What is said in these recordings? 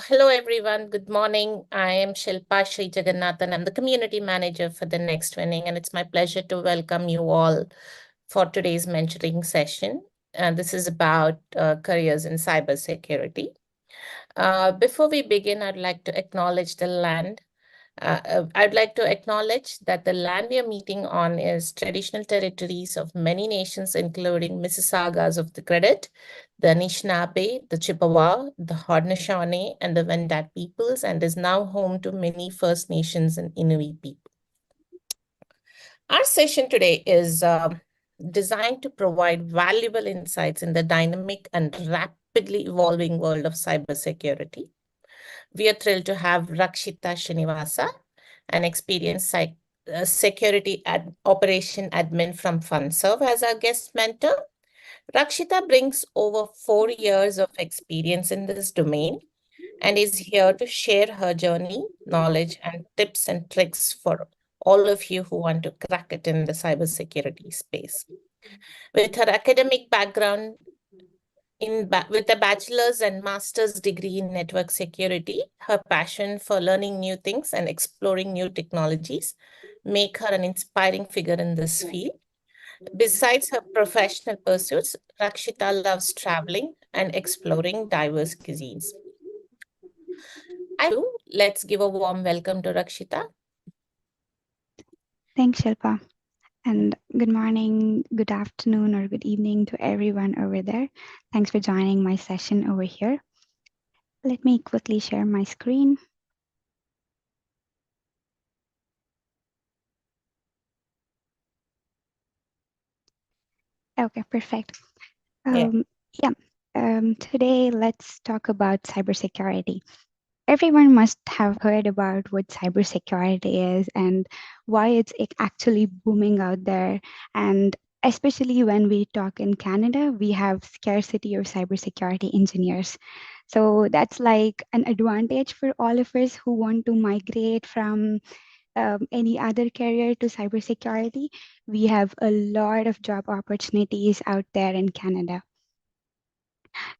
Hello, everyone. Good morning. I am Shilpa Sri Jagannathan. I'm the community manager for the Next Winning, and it's my pleasure to welcome you all for today's mentoring session. This is about careers in cybersecurity. Before we begin, I'd like to acknowledge the land. I'd like to acknowledge that the land we are meeting on is traditional territories of many nations, including Mississaugas of the Credit, the Anishinaabe, the Chippewa, the Haudenosaunee, and the Wendat peoples, and is now home to many First Nations and Inuit people. Our session today is designed to provide valuable insights in the dynamic and rapidly evolving world of cybersecurity. We are thrilled to have Rakshita Srinivasa, an experienced security operation admin from FundServe, as our guest mentor. Rakshita brings over 4 years of experience in this domain and is here to share her journey, knowledge, and tips and tricks for all of you who want to crack it in the cybersecurity space. With her academic background, with a bachelor's and master's degree in network security, her passion for learning new things and exploring new technologies make her an inspiring figure in this field. Besides her professional pursuits, Rakshita loves traveling and exploring diverse cuisines. Let's give a warm welcome to Rakshita. Thanks, Shilpa. And good morning, good afternoon, or good evening to everyone over there. Thanks for joining my session over here. Let me quickly share my screen. Okay, perfect. Today let's talk about cybersecurity. Everyone must have heard about what cybersecurity is and why it's actually booming out there. And especially when we talk in Canada, we have scarcity of cybersecurity engineers. So that's like an advantage for all of us who want to migrate from any other career to cybersecurity. We have a lot of job opportunities out there in Canada.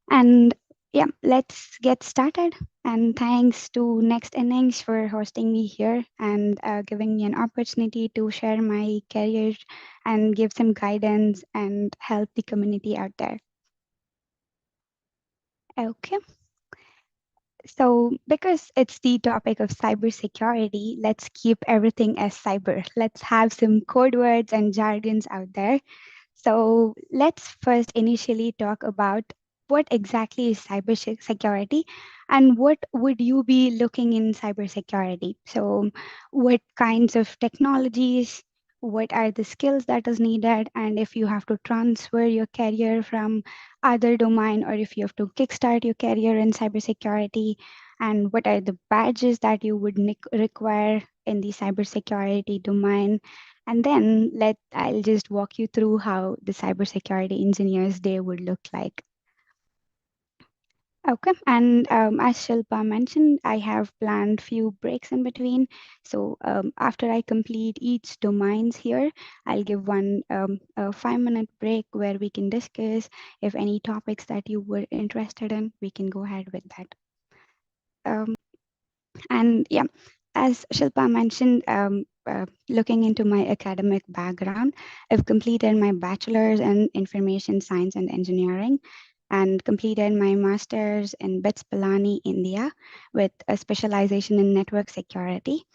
And yeah, let's get started. And thanks to Next Innings for hosting me here and giving me an opportunity to share my career and give some guidance and help the community out there. Okay. So, because it's the topic of cybersecurity, let's keep everything as cyber. Let's have some code words and jargons out there. So, let's first initially talk about what exactly is cybersecurity and what would you be looking in cybersecurity. So, what kinds of technologies, what are the skills that is needed, and if you have to transfer your career from other domain or if you have to kickstart your career in cybersecurity, and what are the badges that you would require in the cybersecurity domain. And then I'll just walk you through how the cybersecurity engineer's day would look like. Okay, and as Shilpa mentioned, I have planned few breaks in between. So after I complete each domains here, I'll give one a 5-minute break where we can discuss if any topics that you were interested in, we can go ahead with that. And yeah, as Shilpa mentioned, looking into my academic background, I've completed my bachelor's in information science and engineering and completed my master's in BITS Pilani, India, with a specialization in network security.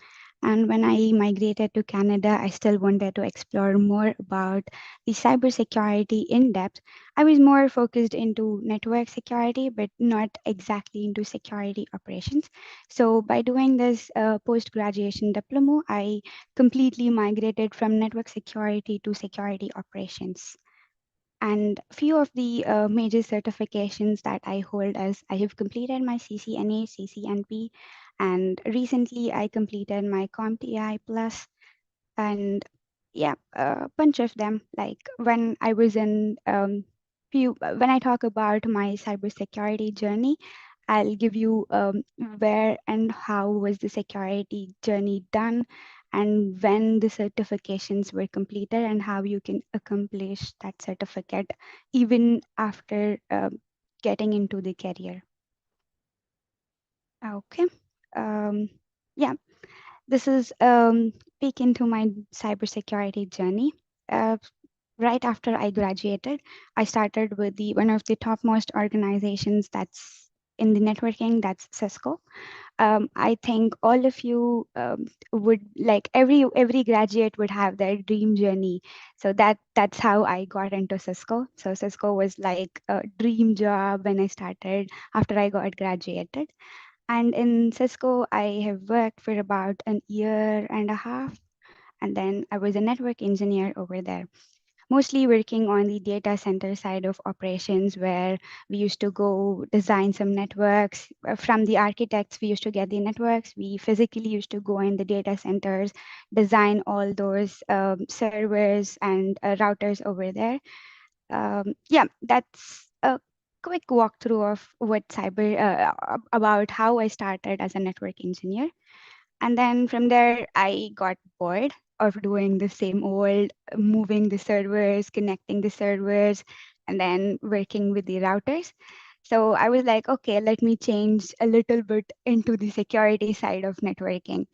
And when I migrated to Canada, I still wanted to explore more about the cybersecurity in depth. I was more focused into network security, but not exactly into security operations. So by doing this post-graduation diploma, I completely migrated from network security to security operations. And few of the major certifications that I hold as I have completed my CCNA, CCNP, and recently I completed my CompTI Plus, and yeah, a bunch of them. Like when I was in when I talk about my cybersecurity journey, I'll give you where and how was the security journey done and when the certifications were completed and how you can accomplish that certificate even after getting into the career. Okay. Um, yeah, this is peek into my cybersecurity journey. Uh, right after I graduated, I started with the one of the topmost organizations that's in the networking, that's Cisco. I think all of you would like every graduate would have their dream journey. So that's how I got into Cisco. So Cisco was like a dream job when I started after I got graduated. And in Cisco, I have worked for about an year and a half, and then I was a network engineer over there, mostly working on the data center side of operations, where we used to go design some networks. From the architects, we used to get the networks. We physically used to go in the data centers, design all those servers and routers over there. Yeah, that's a quick walkthrough of what about how I started as a network engineer. And then from there, I got bored of doing the same old, moving the servers, connecting the servers, and then working with the routers. So I was like, okay, let me change a little bit into the security side of networking.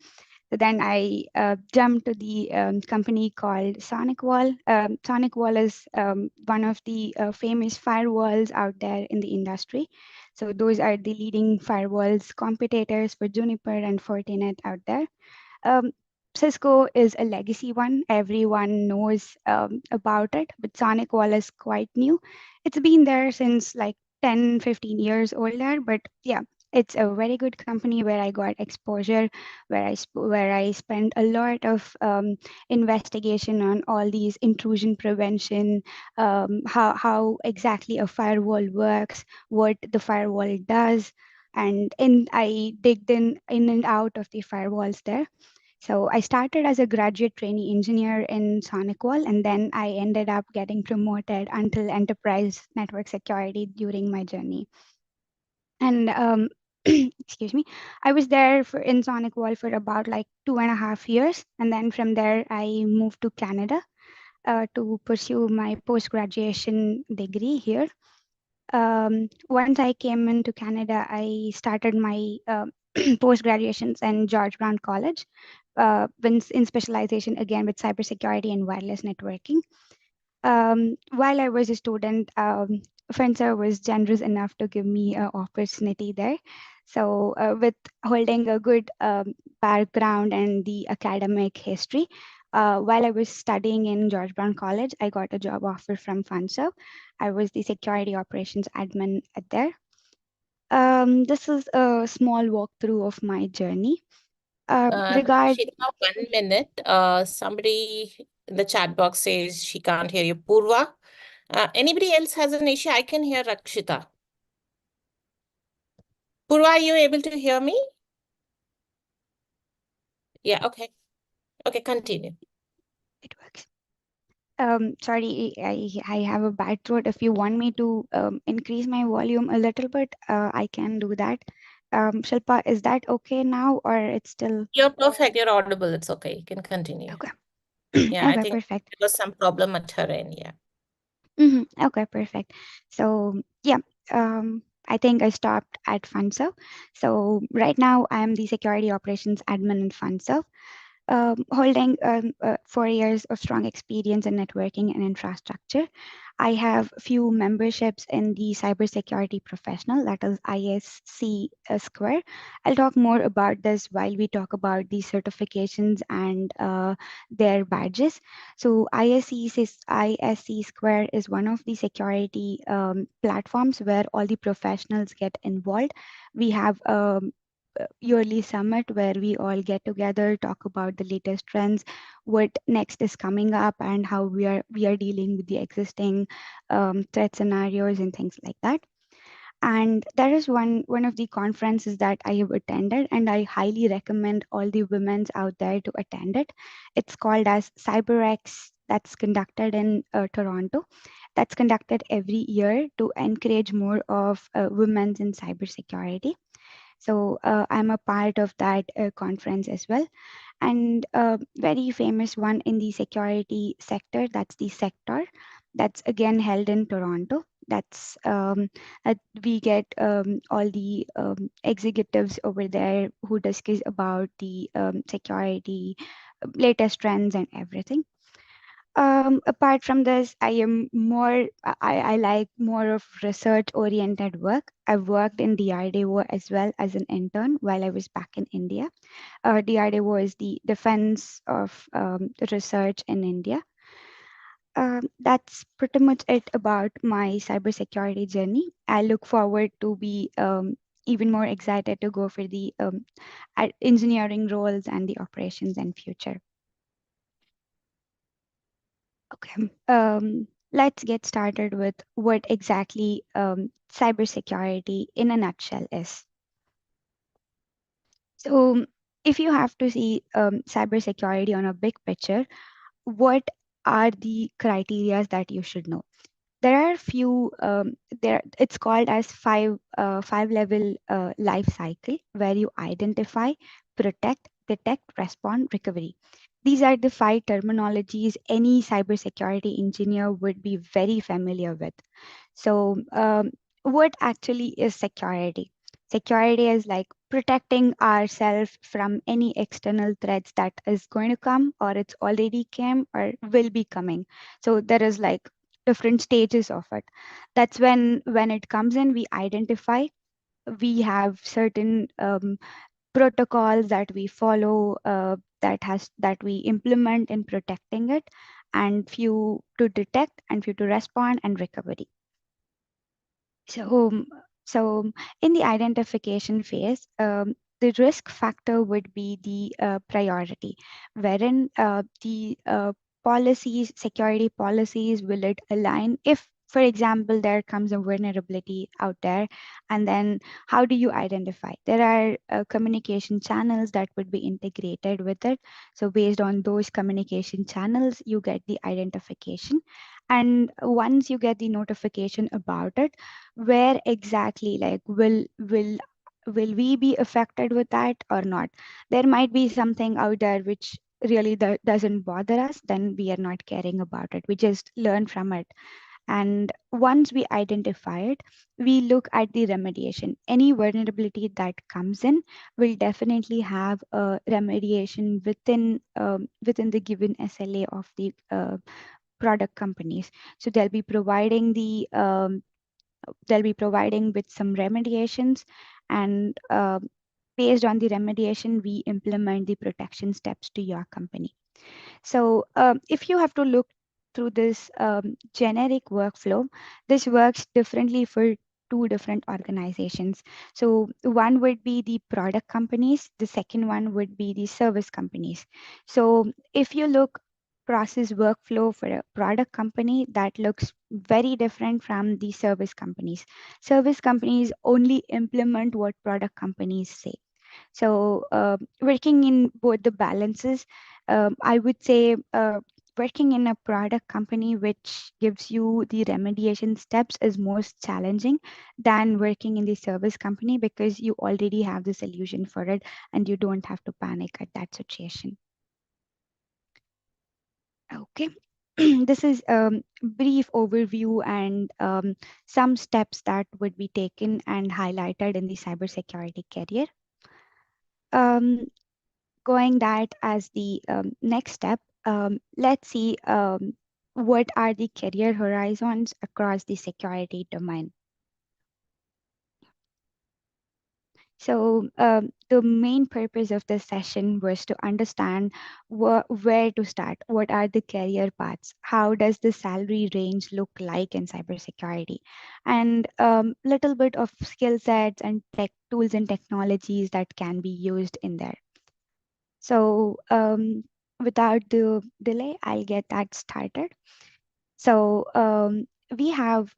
So then I jumped to the company called SonicWall. SonicWall is one of the famous firewalls out there in the industry. So those are the leading firewalls competitors for Juniper and Fortinet out there. um, Cisco is a legacy one. Everyone knows about it, but Sonic Wall is quite new. It's been there since like 10, 15 years older, but yeah, it's a very good company where I got exposure, where I spent a lot of investigation on all these intrusion prevention, how exactly a firewall works, what the firewall does, and I digged in and out of the firewalls there. So I started as a graduate trainee engineer in SonicWall, and then I ended up getting promoted until enterprise network security during my journey. And excuse me, I was there for in SonicWall for about like 2.5 years, and then from there I moved to Canada to pursue my post graduation degree here. Once I came into Canada, I started my post graduations in George Brown College, in specialization again with cybersecurity and wireless networking. While I was a student, Fencer was generous enough to give me an opportunity there. So, with holding a good background and the academic history, while I was studying in George Brown College, I got a job offer from Funso. I was the security operations admin at there. This is a small walkthrough of my journey. Regard Rakshita, 1 minute. Somebody in the chat box says she can't hear you. Purva, anybody else has an issue? I can hear Rakshita. Purva, are you able to hear me? Yeah, okay. Okay, continue. it works. Sorry, I have a bad throat. If you want me to increase my volume a little bit, I can do that. Shilpa, is that okay now, or it's still You're perfect. You're audible. It's okay. You can continue. okay? Yeah, I Okay, think perfect. there was some problem at her end. Yeah. Okay, perfect. So yeah, I think I stopped at Funso. So right now I'm the security operations admin in Funso, holding 4 years of strong experience in networking and infrastructure. I have few memberships in the cybersecurity professional, that is ISC square. I'll talk more about this while we talk about the certifications and their badges. So ISC square is one of the security platforms where all the professionals get involved. We have yearly summit where we all get together, talk about the latest trends, what next is coming up, and how we are dealing with the existing threat scenarios and things like that. And there is one of the conferences that I have attended, and I highly recommend all the women's out there to attend it. It's called as CyberX. That's conducted in Toronto. That's conducted every year to encourage more of women's in cybersecurity. So I'm a part of that conference as well. And a very famous one in the security sector, that's the sector. That's again held in Toronto. That's we get all the executives over there who discuss about the security, latest trends and everything. Apart from this, I like more of research oriented work. I've worked in DRDO as well as an intern while I was back in India. DRDO is the Defense of Research in India. That's pretty much it about my cybersecurity journey. I look forward to be even more excited to go for the engineering roles and the operations and future. Okay. Let's get started with what exactly cybersecurity in a nutshell is. So, if you have to see cybersecurity on a big picture, what are the criteria that you should know? There are few there it's called as five level life cycle, where you identify, protect, detect, respond, recovery. These are the five terminologies any cybersecurity engineer would be very familiar with. So, what actually is security? Security is like protecting ourselves from any external threats that is going to come, or it's already came, or will be coming. So there is like different stages of it. That's when it comes in, we identify. We have certain protocols that we follow, that we implement in protecting it, and few to detect and few to respond and recovery. So, so in the identification phase, the risk factor would be the priority, wherein the policies, security policies, will it align? If, for example, there comes a vulnerability out there, and then how do you identify? There are communication channels that would be integrated with it. So based on those communication channels, you get the identification. And once you get the notification about it, where exactly, like, will we be affected with that or not? There might be something out there which really doesn't bother us, then we are not caring about it, we just learn from it. And once we identify it, we look at the remediation. Any vulnerability that comes in will definitely have a remediation within the given SLA of the product companies. So they'll be providing with some remediations, and based on the remediation, we implement the protection steps to your company. So if you have to look through this generic workflow, this works differently for two different organizations. So one would be the product companies, the second one would be the service companies. So if you look process workflow for a product company, that looks very different from the service companies. Service companies only implement what product companies say. So, working in both the balances, I would say working in a product company which gives you the remediation steps is most challenging than working in the service company, because you already have the solution for it and you don't have to panic at that situation. Okay. This is a brief overview and some steps that would be taken and highlighted in the cybersecurity career. Um, Going that as the next step, let's see what are the career horizons across the security domain. So the main purpose of this session was to understand where to start, what are the career paths, how does the salary range look like in cybersecurity, and little bit of skill sets and tech tools and technologies that can be used in there. So without the delay, I'll get that started. So we have,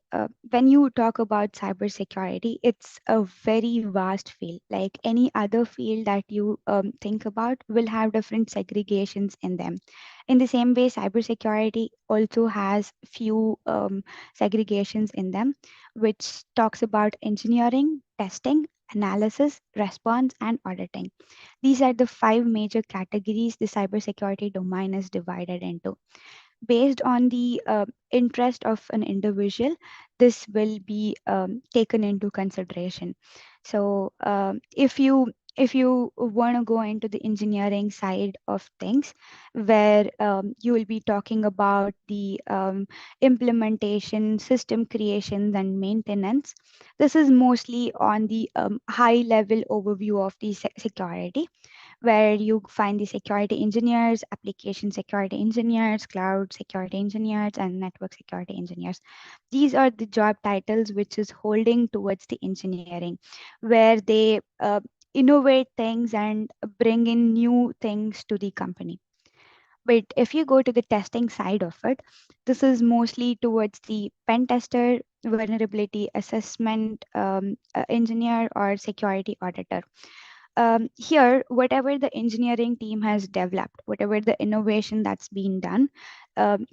when you talk about cybersecurity, it's a very vast field. Like any other field that you think about will have different segregations in them. In the same way, cybersecurity also has few segregations in them, which talks about engineering, testing, analysis, response, and auditing. These are the five major categories the cybersecurity domain is divided into. based on the interest of an individual, this will be taken into consideration. So if you want to go into the engineering side of things, where you will be talking about the implementation, system creations, and maintenance, this is mostly on the high level overview of the security, where you find the security engineers, application security engineers, cloud security engineers, and network security engineers. These are the job titles which is holding towards the engineering, where they innovate things and bring in new things to the company. But if you go to the testing side of it, this is mostly towards the pen tester, vulnerability assessment engineer, or security auditor. Here, whatever the engineering team has developed, whatever the innovation that's been done,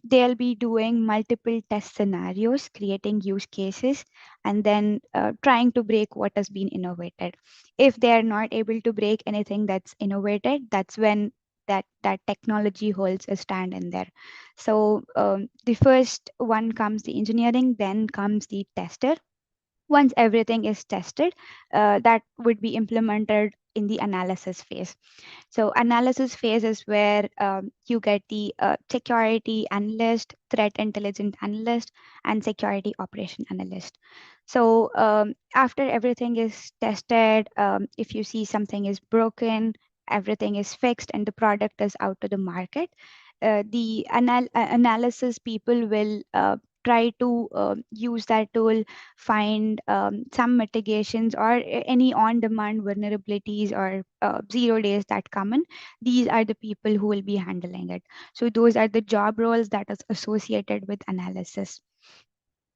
they'll be doing multiple test scenarios, creating use cases, and then trying to break what has been innovated. If they are not able to break anything that's innovated, that's when that technology holds a stand in there. So the first one comes the engineering, then comes the tester. Once everything is tested, that would be implemented in the analysis phase. So analysis phase is where you get the security analyst, threat intelligence analyst, and security operation analyst. So after everything is tested, if you see something is broken, everything is fixed, and the product is out to the market, the analysis people will try to use that tool, find some mitigations or any on-demand vulnerabilities or 0 days that come in. These are the people who will be handling it. So those are the job roles that is associated with analysis.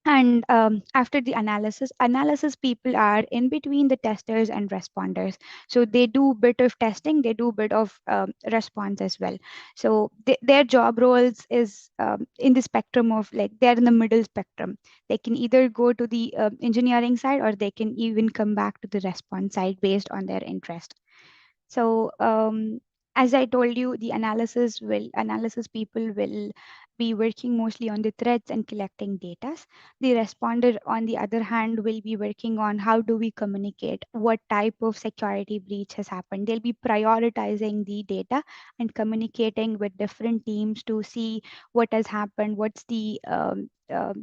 And after the analysis people are in between the testers and responders. So they do bit of testing, they do bit of response as well. So their job roles is in the spectrum of, like, they're in the middle spectrum. They can either go to the engineering side, or they can even come back to the response side based on their interest. So as I told you, the analysis people will be working mostly on the threats and collecting data. The responder, on the other hand, will be working on how do we communicate, what type of security breach has happened. They'll be prioritizing the data and communicating with different teams to see what has happened, what's the what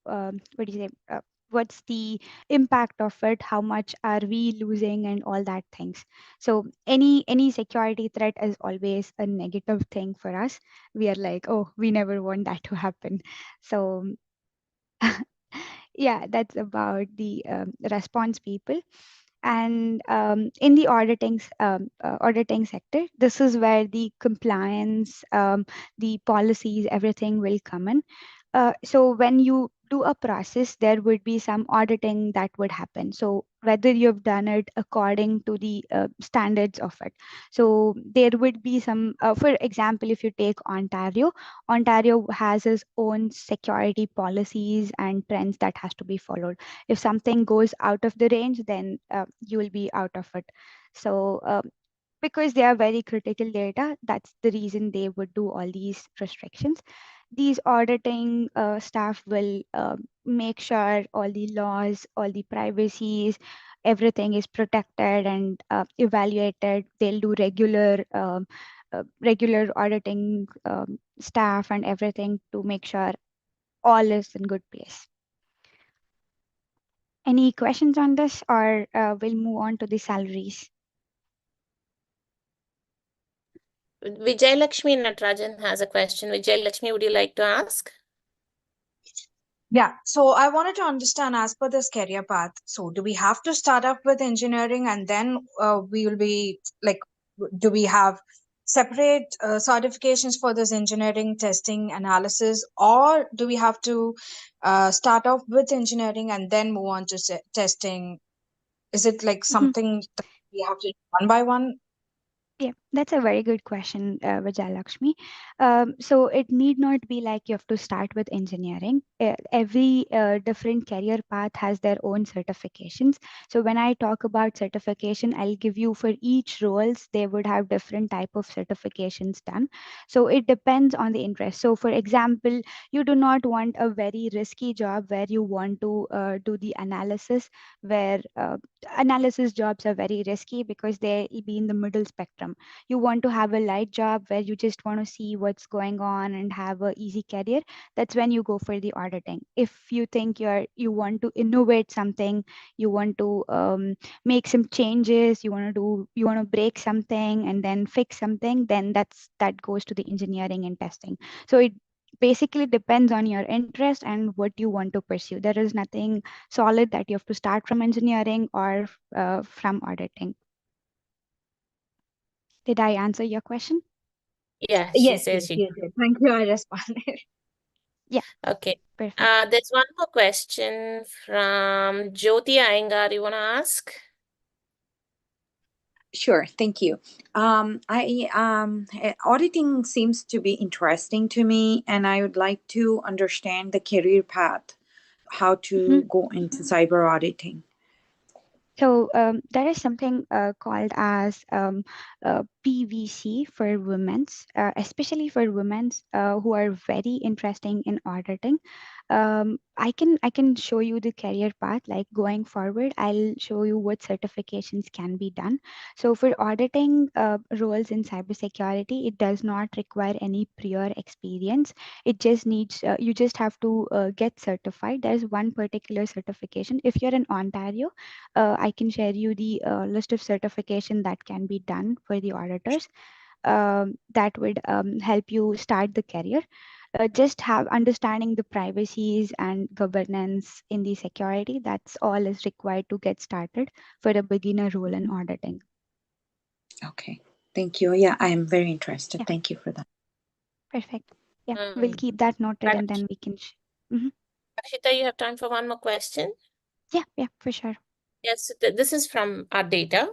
do you say? What's the impact of it? How much are we losing, and all that things. So any security threat is always a negative thing for us. We are like, oh, we never want that to happen. So yeah, that's about the response people. And in the auditing sector, this is where the compliance, the policies, everything will come in. So when you do a process, there would be some auditing that would happen. So whether you've done it according to the standards of it. So there would be some, for example, if you take Ontario has its own security policies and trends that has to be followed. If something goes out of the range, then you will be out of it. So because they are very critical data, that's the reason they would do all these restrictions. These auditing staff will make sure all the laws, all the privacies, everything is protected and evaluated. They'll do regular auditing staff and everything to make sure all is in good place. Any questions on this, or we'll move on to the salaries? Vijay Lakshmi Natarajan has a question. Vijay Lakshmi, would you like to ask? Yeah, so I wanted to understand, as per this career path, so do we have to start up with engineering and then we will be like, do we have separate certifications for this engineering testing analysis, or do we have to start off with engineering and then move on to testing? Is it like something that we have to do one by one? Yeah, that's a very good question, Vijayalakshmi. So it need not be like you have to start with engineering. Every different career path has their own certifications. So when I talk about certification, I'll give you for each roles, they would have different type of certifications done. So it depends on the interest. So for example, you do not want a very risky job where you want to do the analysis, where analysis jobs are very risky because they be in the middle spectrum. You want to have a light job where you just want to see what's going on and have a easy career. That's when you go for the auditing. If you think you want to innovate something, you want to make some changes, you want to break something and then fix something, then that goes to the engineering and testing. So it basically depends on your interest and what you want to pursue. There is nothing solid that you have to start from engineering or from auditing. Did I answer your question? Yeah, she Yes, says yes, she. you did. Thank you. I responded. Yeah, Okay. perfect. There's one more question from Jyoti Iyengar. You want to ask? Sure, thank you. Auditing seems to be interesting to me, and I would like to understand the career path, how Mhm. to go into cyber auditing. So there is something called as PVC for women's, especially for women's who are very interesting in auditing. I can show you the career path. Like going forward, I'll show you what certifications can be done. So for auditing roles in cybersecurity, it does not require any prior experience. It just needs you just have to get certified. There's one particular certification. If you're in Ontario, I can share you the list of certification that can be done for the auditors. That would help you start the career. Just have understanding the privacies and governance in the security. That's all is required to get started for a beginner role in auditing. Okay, thank you. Yeah, I am very interested. Yeah, Thank you for that. perfect. Yeah, we'll Um, keep that noted and Raksh- then we can. Mhm. Rakshita, you have time for one more question? Yeah, yeah, for sure. Yes, this is from our data.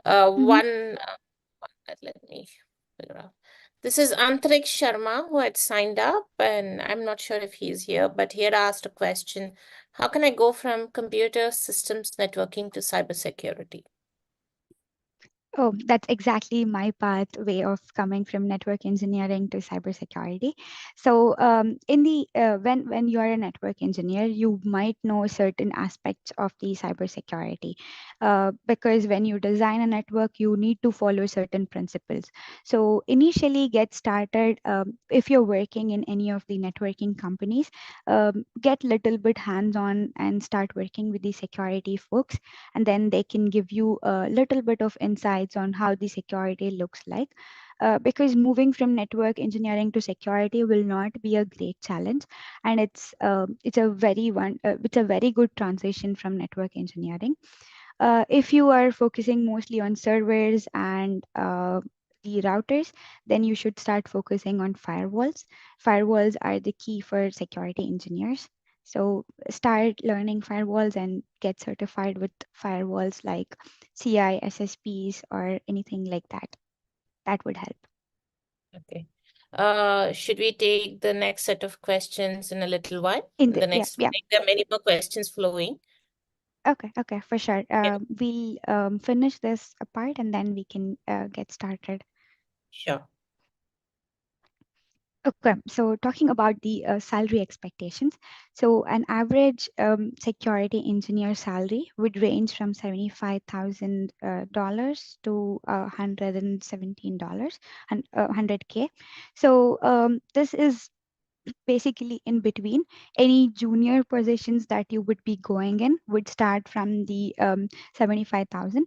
Mhm. Let me figure out. This is Antrik Sharma who had signed up, and I'm not sure if he's here, but he had asked a question. How can I go from computer systems networking to cybersecurity? Oh, that's exactly my pathway of coming from network engineering to cybersecurity. So, in the when you are a network engineer, you might know certain aspects of the cybersecurity, because when you design a network, you need to follow certain principles. So, initially, get started. If you're working in any of the networking companies, get little bit hands-on and start working with the security folks, and then they can give you a little bit of insights on how the security looks like. Because moving from network engineering to security will not be a great challenge, and it's a very good transition from network engineering. If you are focusing mostly on servers and the routers, then you should start focusing on firewalls. Firewalls are the key for security engineers. So start learning firewalls and get certified with firewalls like CI, SSPs, or anything like that. That would help. Okay. Should we take the next set of questions in a little while? In In the the yeah, next yeah. meeting, there are many more questions flowing. Okay, for sure. Okay, We'll finish this apart and then we can get started. sure. Okay, so talking about the salary expectations. So an average security engineer salary would range from $75,000 to $117 and 100K. So this is basically in between. Any junior positions that you would be going in would start from the 75,000,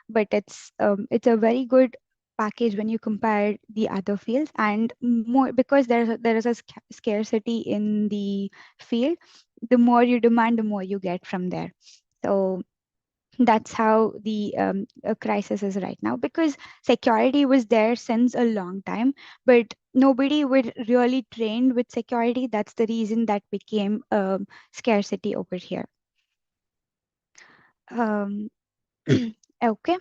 but it's a very good package when you compare the other fields, and more because there is a scarcity in the field. The more you demand, the more you get from there. So that's how the crisis is right now, because security was there since a long time, but nobody would really trained with security. That's the reason that became scarcity over here. um, Okay,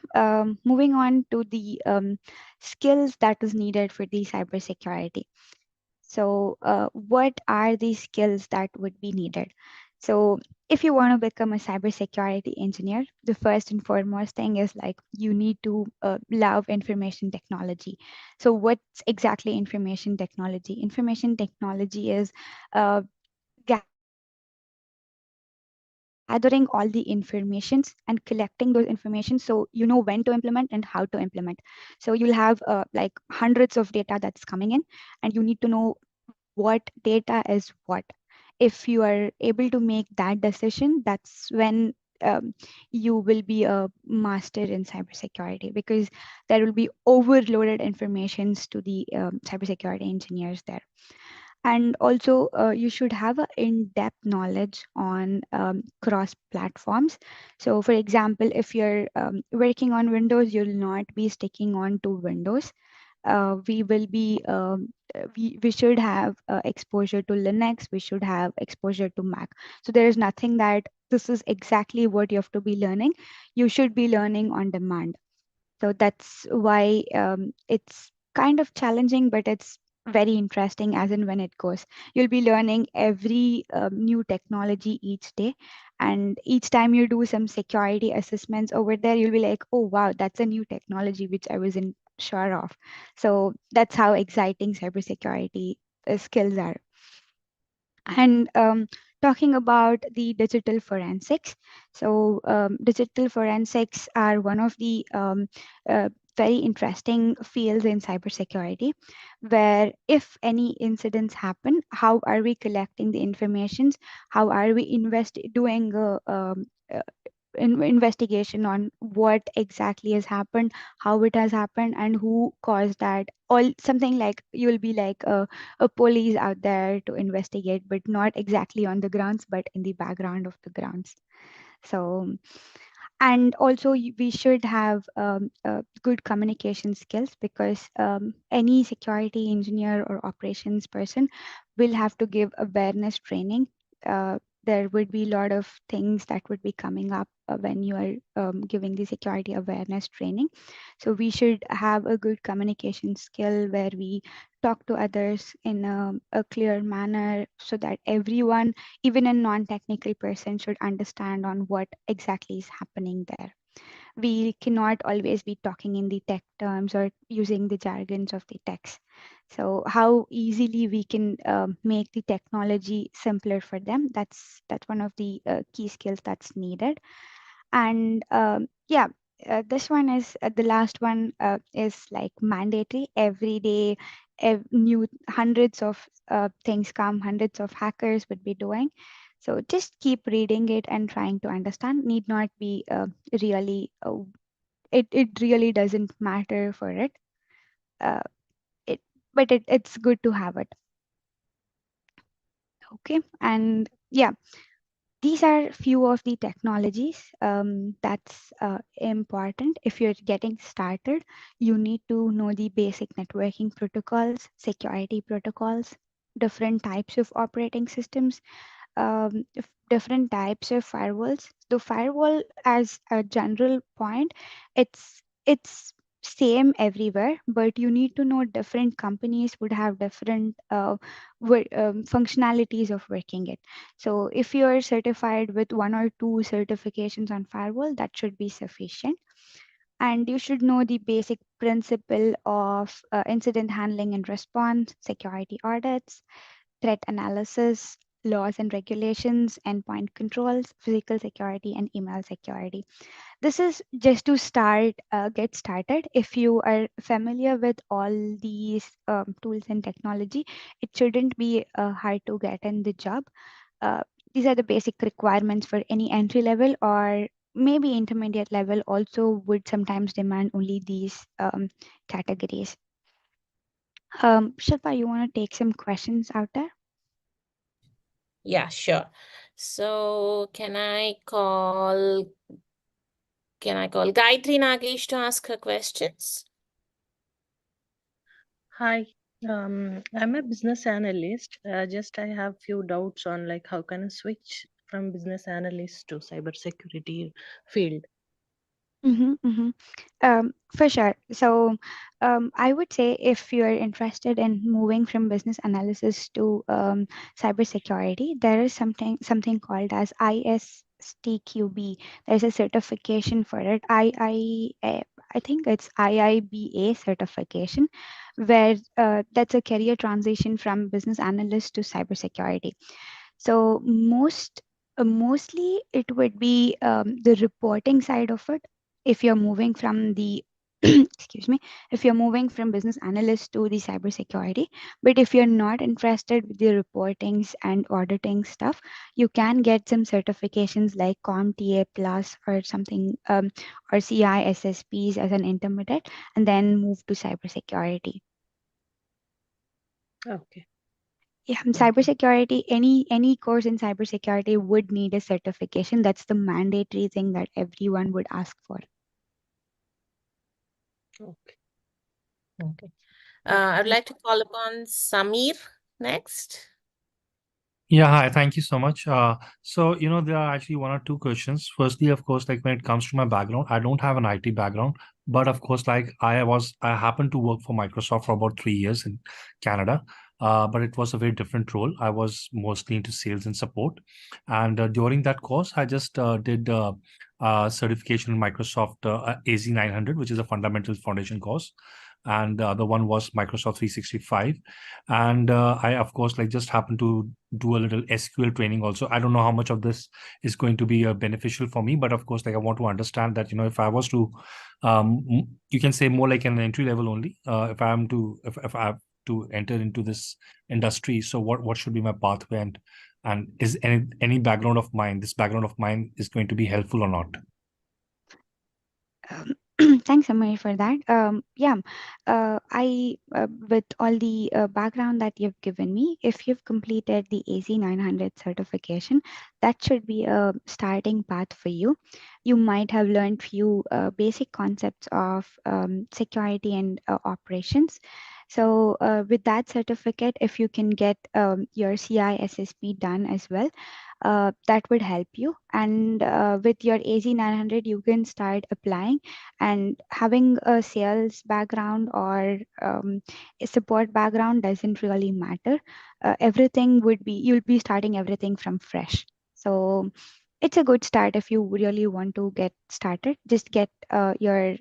moving on to the skills that is needed for the cybersecurity. So, what are the skills that would be needed? So, if you want to become a cybersecurity engineer, the first and foremost thing is like you need to love information technology. So, what's exactly information technology? Information technology is uh, gathering all the informations and collecting those information so you know when to implement and how to implement. So you'll have like hundreds of data that's coming in, and you need to know what data is what. If you are able to make that decision, that's when um, you will be a master in cybersecurity, because there will be overloaded informations to the cybersecurity engineers there. And also you should have a in-depth knowledge on cross platforms. So for example, if you're working on Windows, you'll not be sticking on to Windows. We will be we should have exposure to Linux, we should have exposure to Mac. So there is nothing that this is exactly what you have to be learning. You should be learning on demand. So that's why it's kind of challenging, but it's very interesting as in when it goes. You'll be learning every new technology each day. And each time you do some security assessments over there, you'll be like, oh, wow, that's a new technology which I wasn't sure of. So that's how exciting cybersecurity skills are. And talking about the digital forensics, so digital forensics are one of the very interesting fields in cybersecurity, where if any incidents happen, how are we collecting the informations? How are we doing uh, investigation on what exactly has happened, how it has happened, and who caused that? All something like you'll be like a police out there to investigate, but not exactly on the grounds, but in the background of the grounds. So, and also we should have good communication skills, because any security engineer or operations person will have to give awareness training. There would be a lot of things that would be coming up when you are giving the security awareness training. So we should have a good communication skill where we talk to others in a clear manner, so that everyone, even a non-technical person, should understand on what exactly is happening there. We cannot always be talking in the tech terms or using the jargons of the techs. So how easily we can make the technology simpler for them, that's one of the key skills that's needed. And yeah, this one is the last one is like mandatory every day. New hundreds of things come, hundreds of hackers would be doing. So just keep reading it and trying to understand. Need not be really it really doesn't matter for it. uh, it but it's good to have it. Okay, and yeah, these are few of the technologies that's important. If you're getting started, you need to know the basic networking protocols, security protocols, different types of operating systems, different types of firewalls. The firewall, as a general point, it's same everywhere, but you need to know different companies would have different functionalities of working it. So if you are certified with one or two certifications on firewall, that should be sufficient. And you should know the basic principle of incident handling and response, security audits, threat analysis, laws and regulations, endpoint controls, physical security, and email security. This is just to get started. If you are familiar with all these tools and technology, it shouldn't be hard to get in the job. Uh, these are the basic requirements for any entry level, or maybe intermediate level also would sometimes demand only these categories. Shilpa, you want to take some questions out there? Yeah, sure. So can I call Gayatri Nagesh to ask her questions? Hi, I'm a business analyst. Just I have few doubts on like how can I switch from business analyst to cybersecurity field. Mm-hmm, mm-hmm. For sure. So, I would say if you're interested in moving from business analysis to cybersecurity, there is something called as ISTQB. There's a certification for it. I think it's IIBA certification, where that's a career transition from business analyst to cybersecurity. So mostly it would be the reporting side of it. If you're moving from the excuse me, if you're moving from business analyst to the cybersecurity, but if you're not interested with the reportings and auditing stuff, you can get some certifications like CompTIA Plus or something, or CISSPs as an intermediate, and then move to cybersecurity. Okay. Yeah, cybersecurity, any course in cybersecurity would need a certification. That's the mandatory thing that everyone would ask for. Okay. Okay. I'd like to call upon Samir next. Yeah, hi. Thank you so much. There are actually one or two questions. Firstly, of course, like when it comes to my background, I don't have an IT background, but of course, like I happened to work for Microsoft for about 3 years in Canada. But it was a very different role. I was mostly into sales and support. And during that course, I just did certification in Microsoft AZ 900, which is a fundamental foundation course. And the other one was Microsoft 365. And I, of course, like just happened to do a little SQL training also. I don't know how much of this is going to be beneficial for me, but of course, like I want to understand that, if I was to, you can say more like an entry level only, if I have to enter into this industry, so what should be my pathway, and is any background of mine, this background of mine is going to be helpful or not? Um, Thanks, Amir, for that. I with all the background that you've given me, if you've completed the AC 900 certification, that should be a starting path for you. You might have learned few basic concepts of security and operations. So with that certificate, if you can get your CISSP done as well, that would help you. And with your AZ 900, you can start applying, and having a sales background or a support background doesn't really matter. Everything would be, you'll be starting everything from fresh. So it's a good start if you really want to get started. Just get your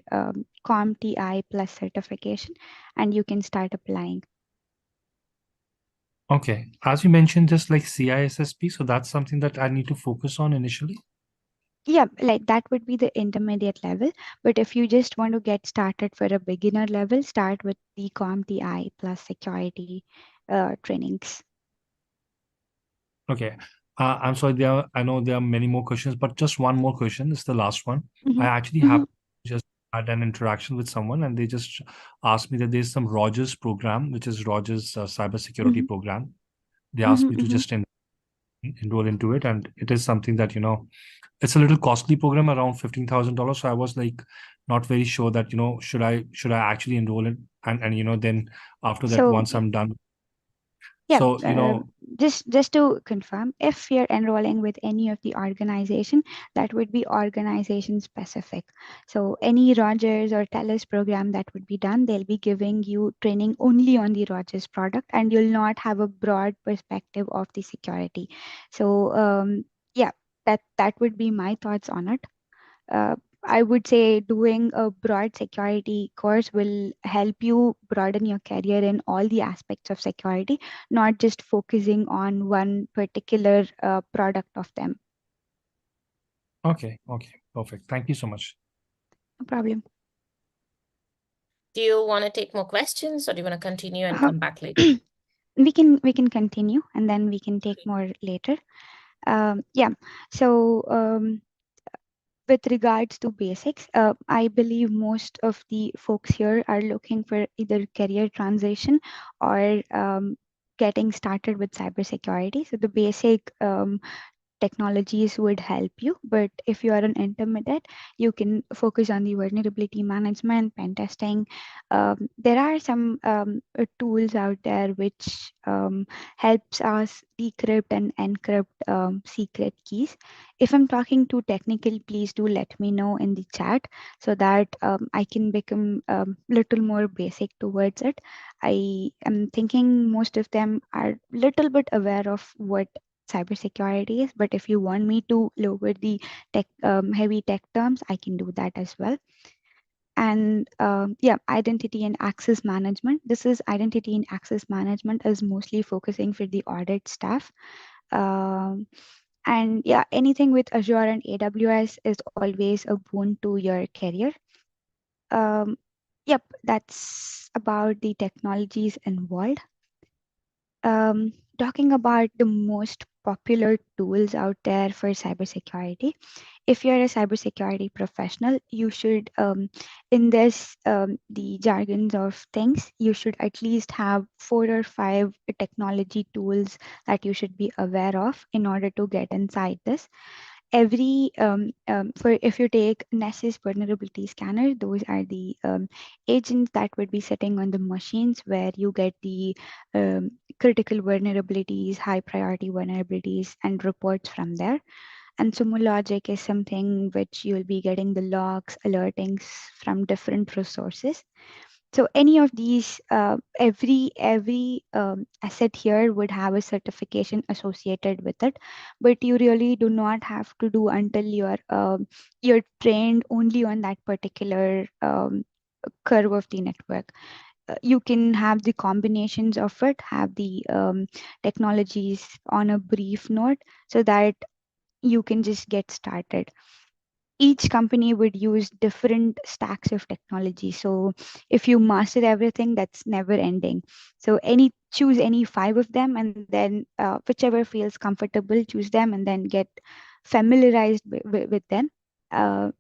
CompTI Plus certification and you can start applying. Okay, as you mentioned, just like CISSP, so that's something that I need to focus on initially. Yeah, like that would be the intermediate level. But if you just want to get started for a beginner level, start with the CompTI Plus security trainings. Okay. I'm sorry, I know there are many more questions, but just one more question. This is the last one. Mhm, I actually mhm. have just had an interaction with someone, and they just asked me that there's some Rogers program, which is Rogers cybersecurity Mhm, program. They asked mhm, me to mhm. just enroll into it, and it is something that, it's a little costly program, around $15,000. So I was like not very sure that, should I actually enroll it, and then after that, So once I'm done. yeah, So, just to confirm, if you're enrolling with any of the organization, that would be organization specific. So any Rogers or Telus program that would be done, they'll be giving you training only on the Rogers product, and you'll not have a broad perspective of the security. So yeah, that would be my thoughts on it. uh, I would say doing a broad security course will help you broaden your career in all the aspects of security, not just focusing on one particular product of them. okay, perfect. Thank you so much. No problem. Do you want to take more questions or do you want to continue and Uh, come back later? we can continue and then we can take more later. Yeah. So with regards to basics, I believe most of the folks here are looking for either career transition or getting started with cybersecurity. So the basic technologies would help you. But if you are an intermediate, you can focus on the vulnerability management, pen testing. There are some tools out there which helps us decrypt and encrypt secret keys. If I'm talking too technical, please do let me know in the chat so that I can become little more basic towards it. I am thinking most of them are little bit aware of what cybersecurity is, but if you want me to lower the tech heavy tech terms, I can do that as well. And yeah, identity and access management. This is identity and access management is mostly focusing for the audit staff. And yeah, anything with Azure and AWS is always a boon to your career. Yep, that's about the technologies involved. Talking about the most popular tools out there for cybersecurity. If you're a cybersecurity professional, you should, in this, the jargons of things, you should at least have 4 or 5 technology tools that you should be aware of in order to get inside this. Every for if you take Nessus vulnerability scanner, those are the agents that would be sitting on the machines where you get the critical vulnerabilities, high priority vulnerabilities, and reports from there. And Sumo Logic is something which you'll be getting the logs, alertings from different resources. So any of these, every asset here would have a certification associated with it, but you really do not have to do until you're trained only on that particular curve of the network. You can have the combinations of it, have the technologies on a brief note so that you can just get started. Each company would use different stacks of technology. So if you master everything, that's never ending. So choose any 5 of them, and then whichever feels comfortable, choose them and then get familiarized with them.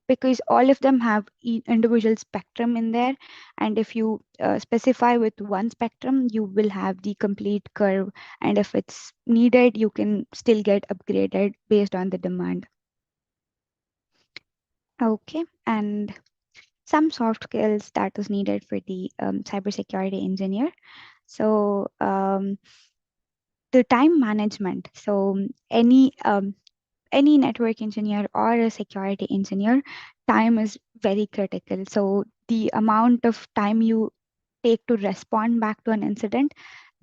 Because all of them have individual spectrum in there, and if you specify with one spectrum, you will have the complete curve, and if it's needed, you can still get upgraded based on the demand. Okay, and some soft skills that is needed for the cybersecurity engineer. So the time management. So any network engineer or a security engineer, time is very critical. So the amount of time you take to respond back to an incident,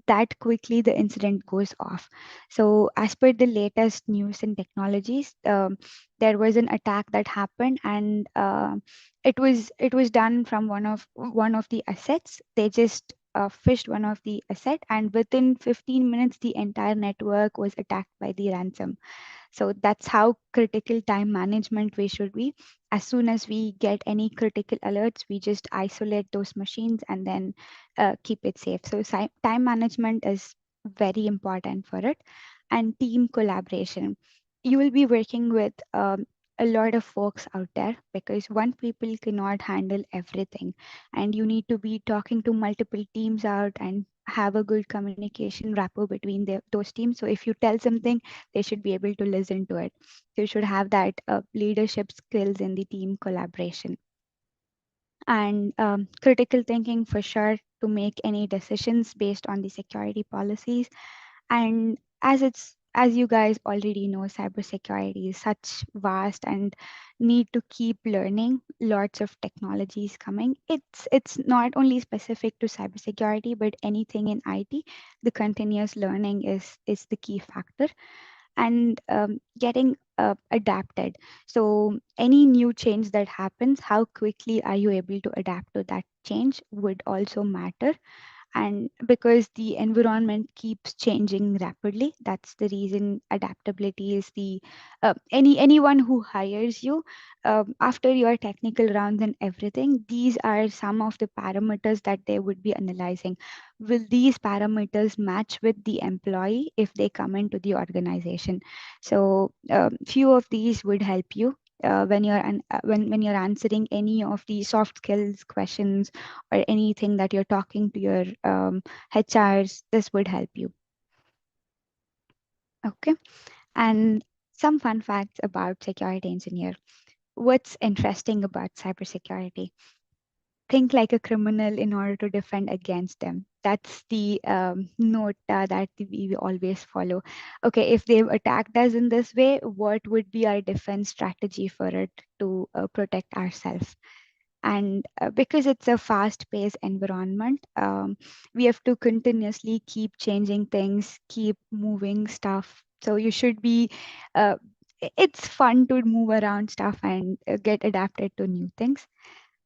that quickly the incident goes off. So as per the latest news and technologies, there was an attack that happened, and it was done from one of the assets. They just fished one of the asset, and within 15 minutes the entire network was attacked by the ransom. So that's how critical time management we should be. As soon as we get any critical alerts, we just isolate those machines and then keep it safe. So time management is very important for it. And team collaboration. You will be working with a lot of folks out there because one people cannot handle everything. And you need to be talking to multiple teams out and have a good communication rapport between those teams. So if you tell something, they should be able to listen to it. So you should have that leadership skills in the team collaboration. And critical thinking for sure to make any decisions based on the security policies. And as you guys already know, cybersecurity is such vast and need to keep learning. Lots of technologies coming. It's not only specific to cybersecurity, but anything in IT. The continuous learning is the key factor, and getting adapted. So any new change that happens, how quickly are you able to adapt to that change would also matter. And because the environment keeps changing rapidly, that's the reason adaptability is the anyone who hires you after your technical rounds and everything, these are some of the parameters that they would be analyzing. Will these parameters match with the employee if they come into the organization? So few of these would help you when you're answering any of the soft skills questions or anything that you're talking to your HRs. This would help you. Okay, and some fun facts about security engineer. What's interesting about cybersecurity? Think like a criminal in order to defend against them. That's the note that we always follow. Okay, if they've attacked us in this way, what would be our defense strategy for it to protect ourselves? And because it's a fast-paced environment, we have to continuously keep changing things, keep moving stuff. So you should be, it's fun to move around stuff and get adapted to new things.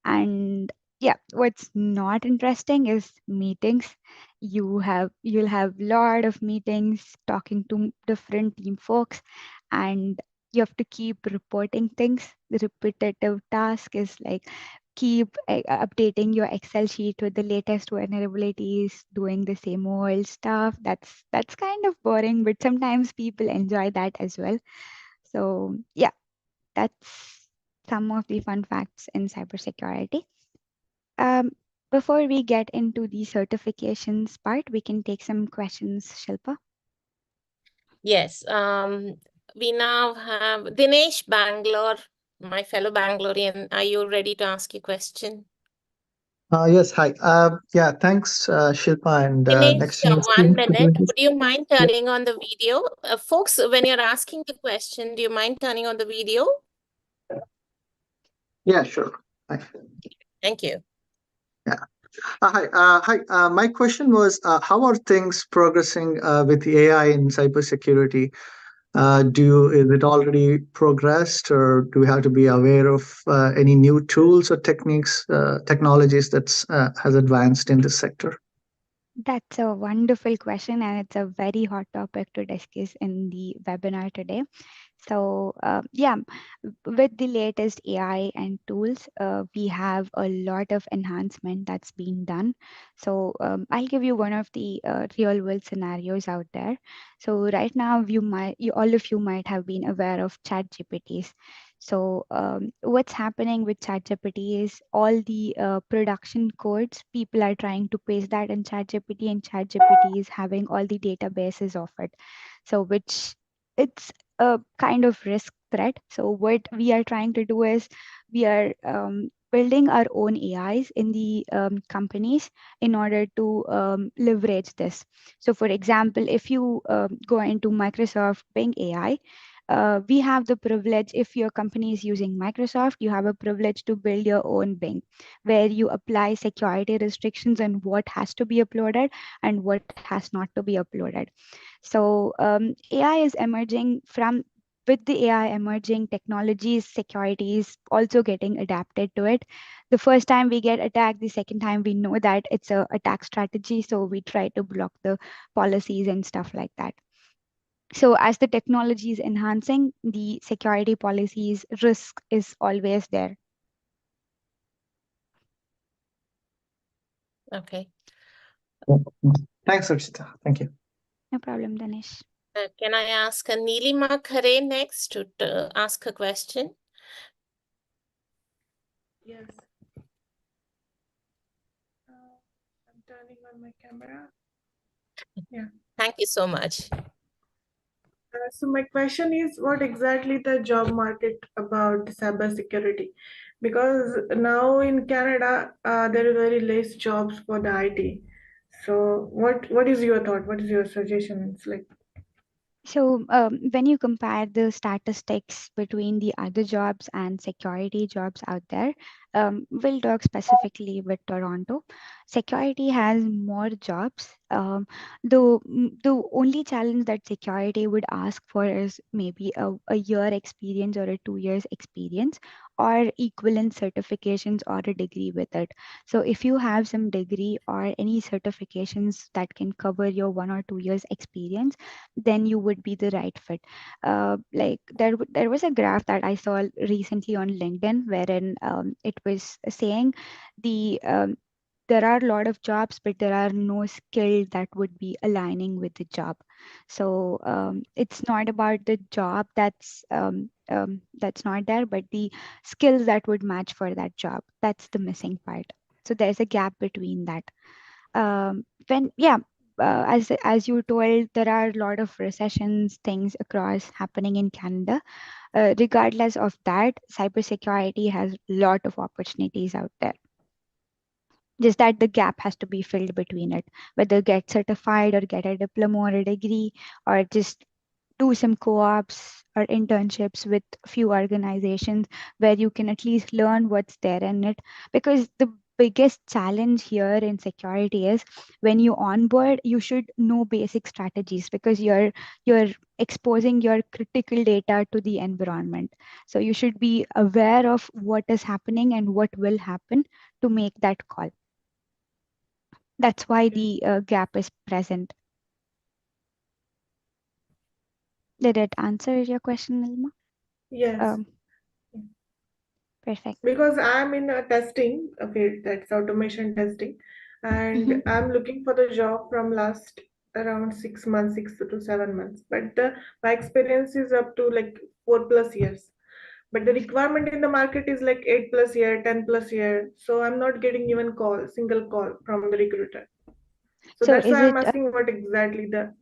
And yeah, what's not interesting is meetings. You'll have lot of meetings talking to different team folks, and you have to keep reporting things. The repetitive task is like keep updating your Excel sheet with the latest vulnerabilities, doing the same old stuff. That's kind of boring, but sometimes people enjoy that as well. So yeah, that's some of the fun facts in cybersecurity. Um, Before we get into the certifications part, we can take some questions, Shilpa. Yes. We now have Dinesh Bangalore, my fellow Bangalorean. Are you ready to ask your question? Yes, hi. Yeah, thanks, Shilpa, and Dinesh, next gen one team for minute. doing this. Would you mind Yeah, turning on the video? Folks, when you're asking the question, do you mind turning on the video? yeah, sure. Hi. Thank you. Yeah. Hi. Hi. My question was, how are things progressing with AI in cybersecurity? Is it already progressed, or do we have to be aware of any new tools or technologies that's has advanced in this sector? That's a wonderful question, and it's a very hot topic to discuss in the webinar today. So, yeah, with the latest AI and tools, we have a lot of enhancement that's been done. So, I'll give you one of the real world scenarios out there. So, right now, all of you might have been aware of Chat GPTs. So, what's happening with ChatGPT is all the production codes, people are trying to paste that in ChatGPT, and ChatGPT is having all the databases of it. So, which it's a kind of risk threat. So, what we are trying to do is we are building our own AIs in the companies in order to leverage this. So, for example, if you go into Microsoft Bing AI, we have the privilege, if your company is using Microsoft, you have a privilege to build your own Bing, where you apply security restrictions on what has to be uploaded and what has not to be uploaded. So AI is emerging from with the AI emerging technologies, security is also getting adapted to it. The first time we get attacked, the second time we know that it's a attack strategy, so we try to block the policies and stuff like that. So as the technology is enhancing, the security policies risk is always there. Okay. Thanks, Rachita. Thank you. No problem, Danish. Can I ask Neelima Khare next to ask a question? Yes. I'm turning on my camera. Yeah. Thank you so much. So my question is, what exactly the job market about cybersecurity? Because now in Canada, there are very less jobs for the IT. So what is your thought? What is your suggestion? It's like, So when you compare the statistics between the other jobs and security jobs out there, we'll talk specifically with Toronto. Security has more jobs. The only challenge that security would ask for is maybe a year experience or a 2 years experience or equivalent certifications or a degree with it. So if you have some degree or any certifications that can cover your 1 or 2 years experience, then you would be the right fit. Like there was a graph that I saw recently on LinkedIn wherein it was saying the there are a lot of jobs, but there are no skill that would be aligning with the job. So it's not about the job that's not there, but the skills that would match for that job. That's the missing part. So there's a gap between that. When yeah, as you told, there are a lot of recessions things across happening in Canada. Regardless of that, cybersecurity has a lot of opportunities out there. Just that the gap has to be filled between it, whether get certified or get a diploma or a degree, or just do some co-ops or internships with few organizations where you can at least learn what's there in it. Because the biggest challenge here in security is when you onboard, you should know basic strategies, because you're exposing your critical data to the environment. So you should be aware of what is happening and what will happen to make that call. That's why the gap is present. Did it answer your question, Ilma? Yes, Perfect. because I'm in a testing field, that's automation testing, and Mhm. I'm looking for the job from last around 6 months, 6 to 7 months. But my experience is up to like 4 plus years. But the requirement in the market is like 8 plus year, 10 plus year. So I'm not getting even single call from the recruiter. So So that's why I'm asking what exactly the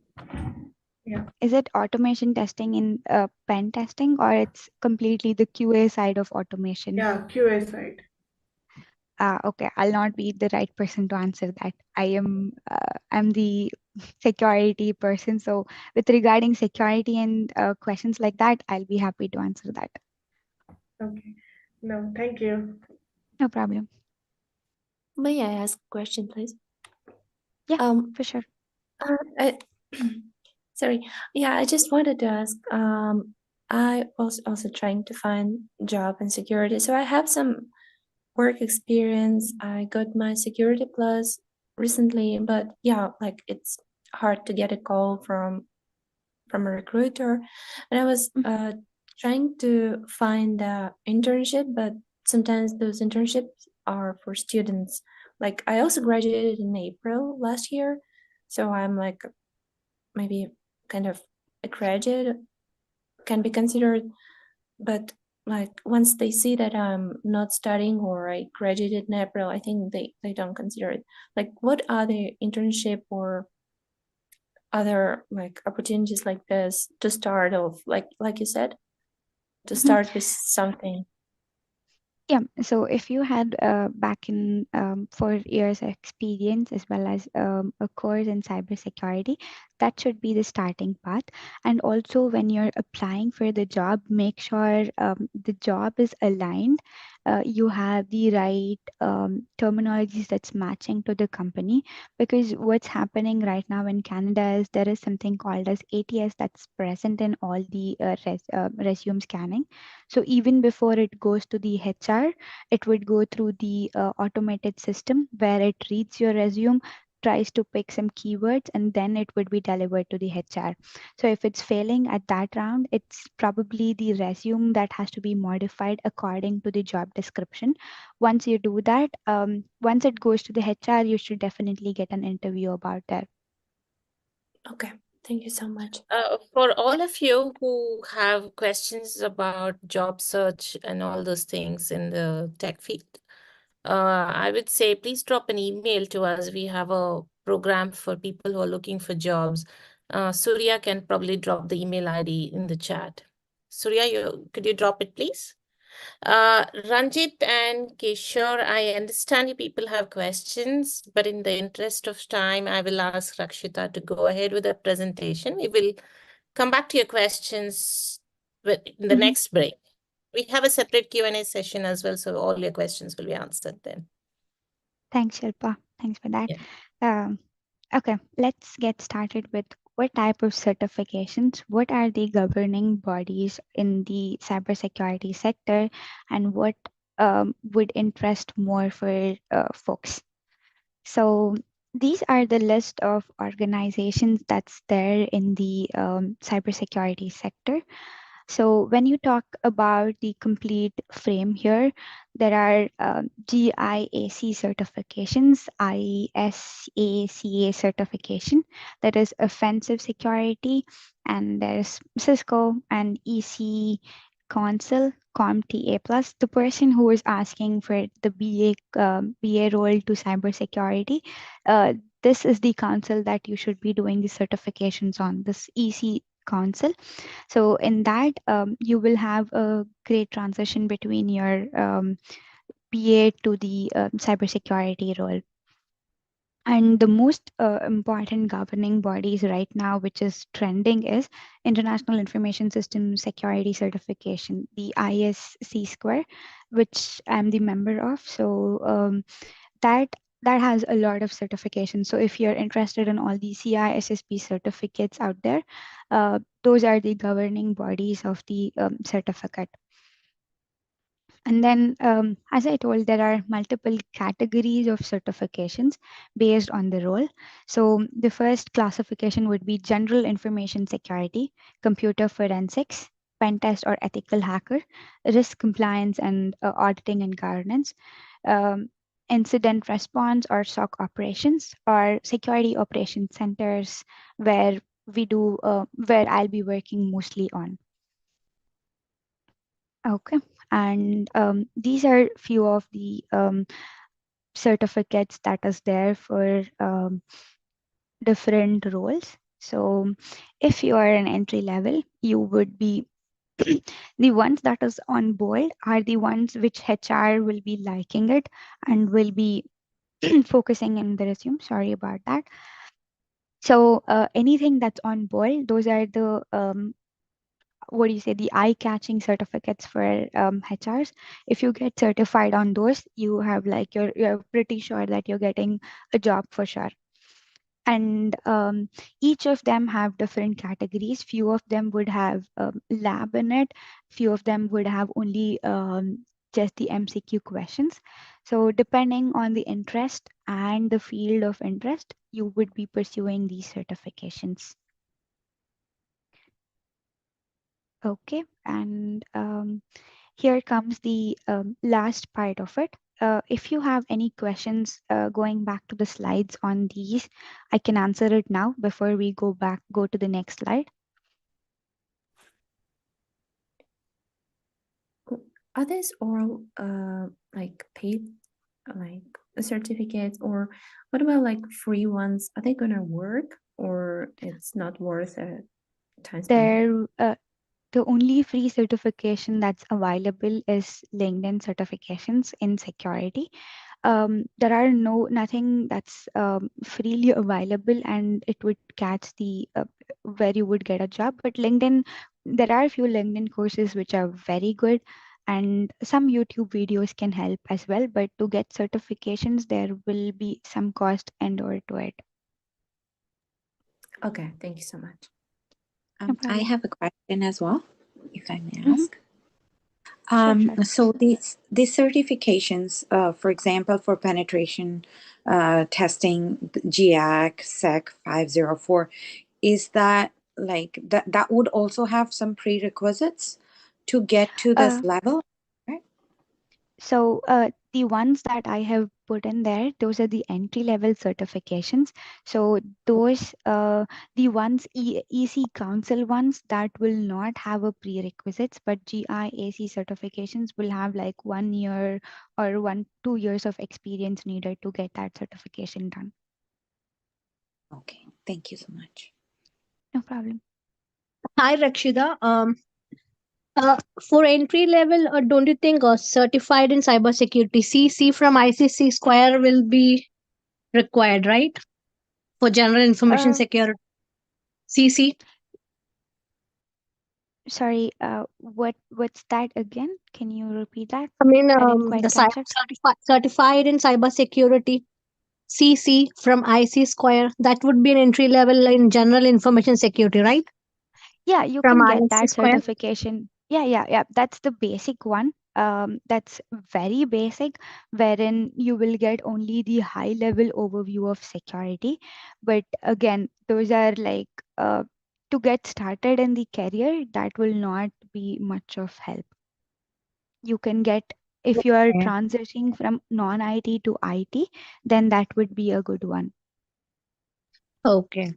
yeah. is it automation testing in pen testing, or it's completely the QA side of automation? Yeah, QA side. Okay, I'll not be the right person to answer that. I'm the security person, so with regarding security and questions like that, I'll be happy to answer that. Okay. No, thank you. No problem. May I ask a question, please? Yeah, for sure. I, sorry. Yeah, I just wanted to ask. I was also trying to find job in security, so I have some work experience. I got my Security Plus recently, but yeah, like it's hard to get a call from a recruiter. And I was trying to find a internship, but sometimes those internships are for students. Like I also graduated in April last year, so I'm like maybe kind of a graduate, can be considered, but like once they see that I'm not studying or I graduated in April, I think they don't consider it. Like what other internship or other like opportunities like this to start off, like you said, to start with something? Yeah, so if you had back in 4 years experience as well as a course in cybersecurity, that should be the starting path. And also, when you're applying for the job, make sure the job is aligned. You have the right terminologies that's matching to the company. Because what's happening right now in Canada is there is something called as ATS that's present in all the resume scanning. So even before it goes to the HR, it would go through the automated system where it reads your resume, tries to pick some keywords, and then it would be delivered to the HR. So if it's failing at that round, it's probably the resume that has to be modified according to the job description. Once you do that, once it goes to the HR, you should definitely get an interview about that. Okay, thank you so much. For all of you who have questions about job search and all those things in the tech field, I would say please drop an email to us. We have a program for people who are looking for jobs. Surya can probably drop the email ID in the chat. Surya, could you drop it, please? Ranjit and Kishore, I understand you people have questions, but in the interest of time, I will ask Rakshita to go ahead with the presentation. We will come back to your questions in the next break. We have a separate Q&A session as well, so all your questions will be answered then. Thanks, Shilpa. Thanks for that. Yeah. Okay, let's get started with what type of certifications, what are the governing bodies in the cybersecurity sector, and what would interest more for folks. So these are the list of organizations that's there in the cybersecurity sector. So when you talk about the complete frame here, there are GIAC certifications, ISACA certification, that is offensive security, and there's Cisco and EC Council, CompTIA Plus. The person who is asking for the BA role to cybersecurity, this is the council that you should be doing the certifications on, this EC council. So in that, you will have a great transition between your PA to the cybersecurity role. And the most important governing bodies right now, which is trending, is International Information System Security Certification, the ISC square, which I'm the member of. So that has a lot of certifications. So if you're interested in all the CISSP certificates out there, those are the governing bodies of the certificate. And then, as I told, there are multiple categories of certifications based on the role. So the first classification would be general information security, computer forensics, pen test or ethical hacker, risk compliance and auditing and governance, incident response or SOC operations, or security operations centers, where where I'll be working mostly on. Okay, and these are few of the certificates that is there for different roles. So if you are an entry level, you would be the ones that is on board are the ones which HR will be liking it and will be focusing in the resume. Sorry about that. So anything that's on board, those are the what do you say, the eye-catching certificates for HRs. If you get certified on those, you have like you're pretty sure that you're getting a job for sure. And each of them have different categories. Few of them would have lab in it. Few of them would have only just the MCQ questions. So depending on the interest and the field of interest, you would be pursuing these certifications. Okay, and here comes the last part of it. If you have any questions going back to the slides on these, I can answer it now before we go to the next slide. Are these all like paid like certificates, or what about like free ones? Are they gonna work, or it's not worth it? Time spent? The only free certification that's available is LinkedIn certifications in security. There are nothing that's freely available, and it would catch the where you would get a job. But LinkedIn, there are a few LinkedIn courses which are very good, and some YouTube videos can help as well. But to get certifications, there will be some cost and or to it. Okay, thank you so much. No I problem. have a question as well, if I may Mhm. ask. Sure. So these certifications, for example, for penetration testing, GIAC, SEC 504, is that like that would also have some prerequisites to get to this level, right? So the ones that I have put in there, those are the entry level certifications. So those, the ones EC Council ones, that will not have a prerequisites, but GIAC certifications will have like 1 year or 2 years of experience needed to get that certification done. Okay, thank you so much. No problem. Hi, Rakshida. For entry level, don't you think certified in cybersecurity CC from ICC Square will be required, right? For general information security, CC. Sorry, what's that again? Can you repeat that? I mean, I didn't quite the catch it. certified in cybersecurity, CC from IC Square. That would be an entry level in general information security, right? Yeah, you From can get IC that Square. certification. Yeah. That's the basic one. That's very basic, wherein you will get only the high level overview of security. But again, those are like to get started in the career, that will not be much of help. You can get, if you are Okay. transitioning from non-IT to IT, then that would be a good one. Okay.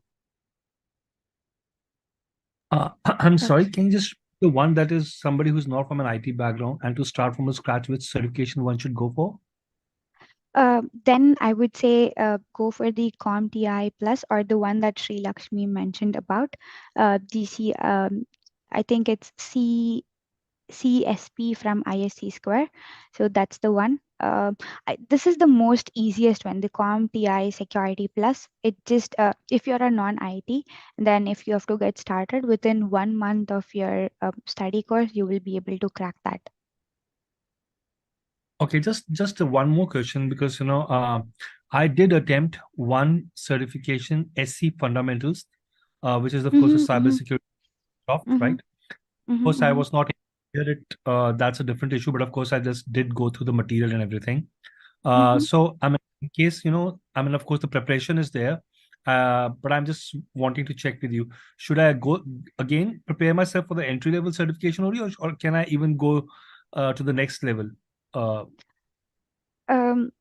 I'm sorry, Okay. can you just the one that is somebody who's not from an IT background and to start from scratch, which certification one should go for? Then I would say go for the CompTI Plus or the one that Sri Lakshmi mentioned about DC. I think it's CSP from ISC Square. So that's the one. This is the most easiest one, the CompTI Security Plus. It just if you're a non-IT, then if you have to get started within 1 month of your study course, you will be able to crack that. Okay, just one more question, because I did attempt one certification, SC Fundamentals, which is of course a cybersecurity soft, right? Of course, I was not here. That's a different issue, but of course, I just did go through the material and everything. So I mean, in case I mean, of course, the preparation is there, but I'm just wanting to check with you. Should I go again, prepare myself for the entry level certification only, or can I even go to the next level? Um,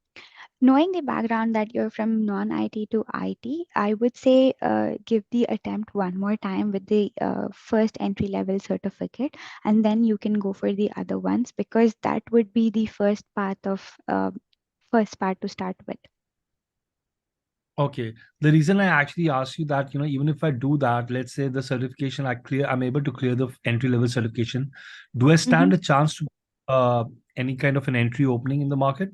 Knowing the background that you're from non-IT to IT, I would say give the attempt one more time with the first entry-level certificate, and then you can go for the other ones, because that would be the first part to start with. Okay. The reason I actually asked you that, even if I do that, let's say the certification I'm able to clear the entry level certification. Do I stand a chance to any kind of an entry opening in the market?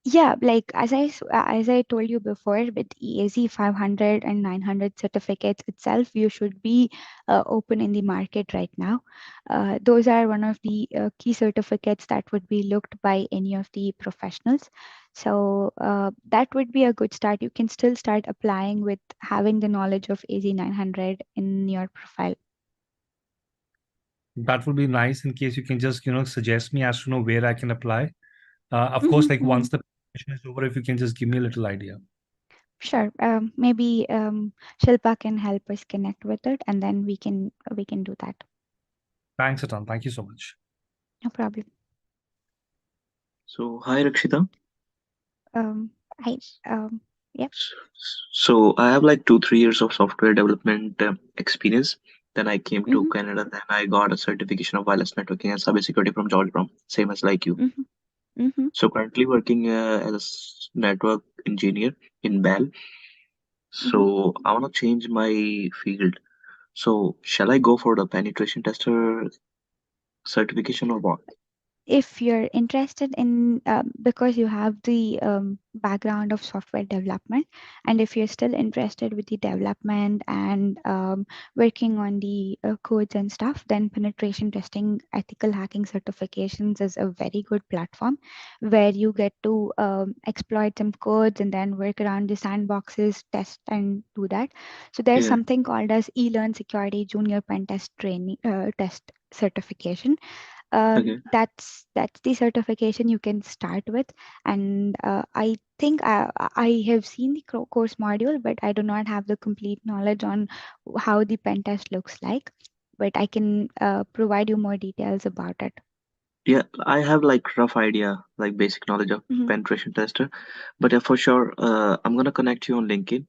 Yeah, like as I told you before, with EAZ 500 and 900 certificates itself, you should be open in the market right now. Those are one of the key certificates that would be looked by any of the professionals. So that would be a good start. You can still start applying with having the knowledge of AZ 900 in your profile. That would be nice, in case you can just, suggest me as to know where I can apply. Of course, like once the preparation is over, if you can just give me a little idea. Sure. Maybe Shilpa can help us connect with it, and then we can do that. Thanks a ton. Thank you so much. No problem. So, hi Rakshita. Hi. Yep. So, I have like 2-3 years of software development experience. Then I came to Mm-hmm. Canada. Then I got a certification of wireless networking and cybersecurity from George Brown, same as like you. Mm-hmm. Mm-hmm. So, currently working as a network engineer in Bell. So, I want to change my field. So, shall I go for the penetration tester certification or what? If you're interested in because you have the background of software development, and if you're still interested with the development and working on the codes and stuff, then penetration testing ethical hacking certifications is a very good platform where you get to exploit some codes and then work around the sandboxes, test and do that. So there's Yeah. something called as eLearn Security Junior Pen Test Training Test certification. Okay. That's the certification you can start with, and I think I have seen the course module, but I do not have the complete knowledge on how the pen test looks like, but I can provide you more details about it. Yeah, I have like rough idea, like basic knowledge of Mhm. penetration tester, but yeah, for sure, I'm gonna connect you on LinkedIn.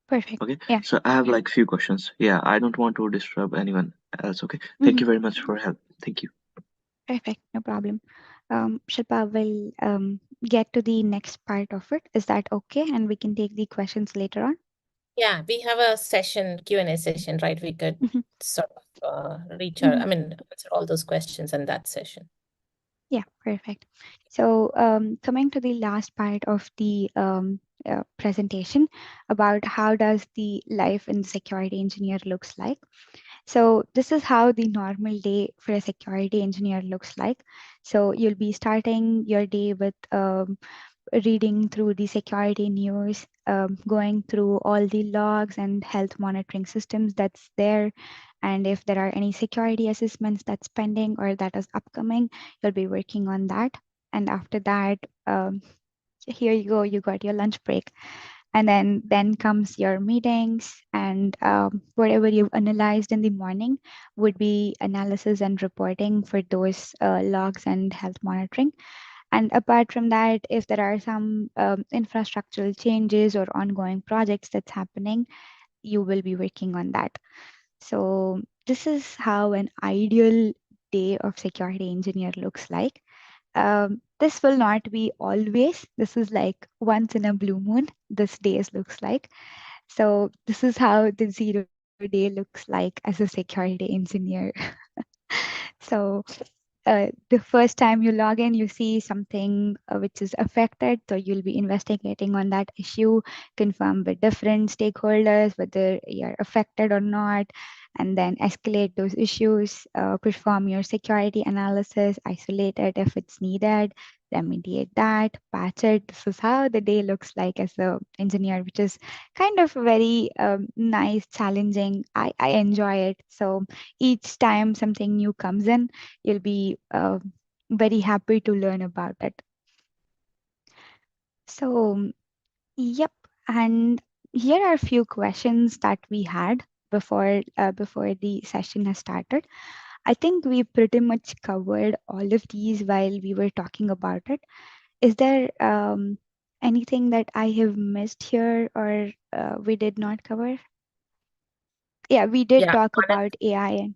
Perfect. Okay. Yeah. So I have like few questions. Yeah, I don't want to disturb anyone else. Okay. Thank Mhm. you very much for help. Thank you. Perfect. No problem. Shilpa will get to the next part of it. Is that okay? And we can take the questions later on. Yeah, we have a session, Q&A session, right? We could sort of answer all those questions in that session. Yeah, perfect. So coming to the last part of the presentation about how does the life in security engineer looks like. So this is how the normal day for a security engineer looks like. So you'll be starting your day with reading through the security news, going through all the logs and health monitoring systems that's there. And if there are any security assessments that's pending or that is upcoming, you'll be working on that. And after that, here you go, you got your lunch break. And then comes your meetings, and whatever you've analyzed in the morning would be analysis and reporting for those logs and health monitoring. And apart from that, if there are some infrastructural changes or ongoing projects that's happening, you will be working on that. So this is how an ideal day of security engineer looks like. this will not be always. This is like once in a blue moon, this days looks like. So this is how the 0 day looks like as a security engineer. So the first time you log in, you see something which is affected. So you'll be investigating on that issue, confirm with different stakeholders whether you're affected or not, and then escalate those issues, perform your security analysis, isolate it if it's needed, remediate that, patch it. This is how the day looks like as a engineer, which is kind of very nice, challenging. I enjoy it. So each time something new comes in, you'll be very happy to learn about it. So, yep. And here are a few questions that we had before the session has started. I think we pretty much covered all of these while we were talking about it. Is there anything that I have missed here or we did not cover? Yeah, we did Yeah, talk about AI and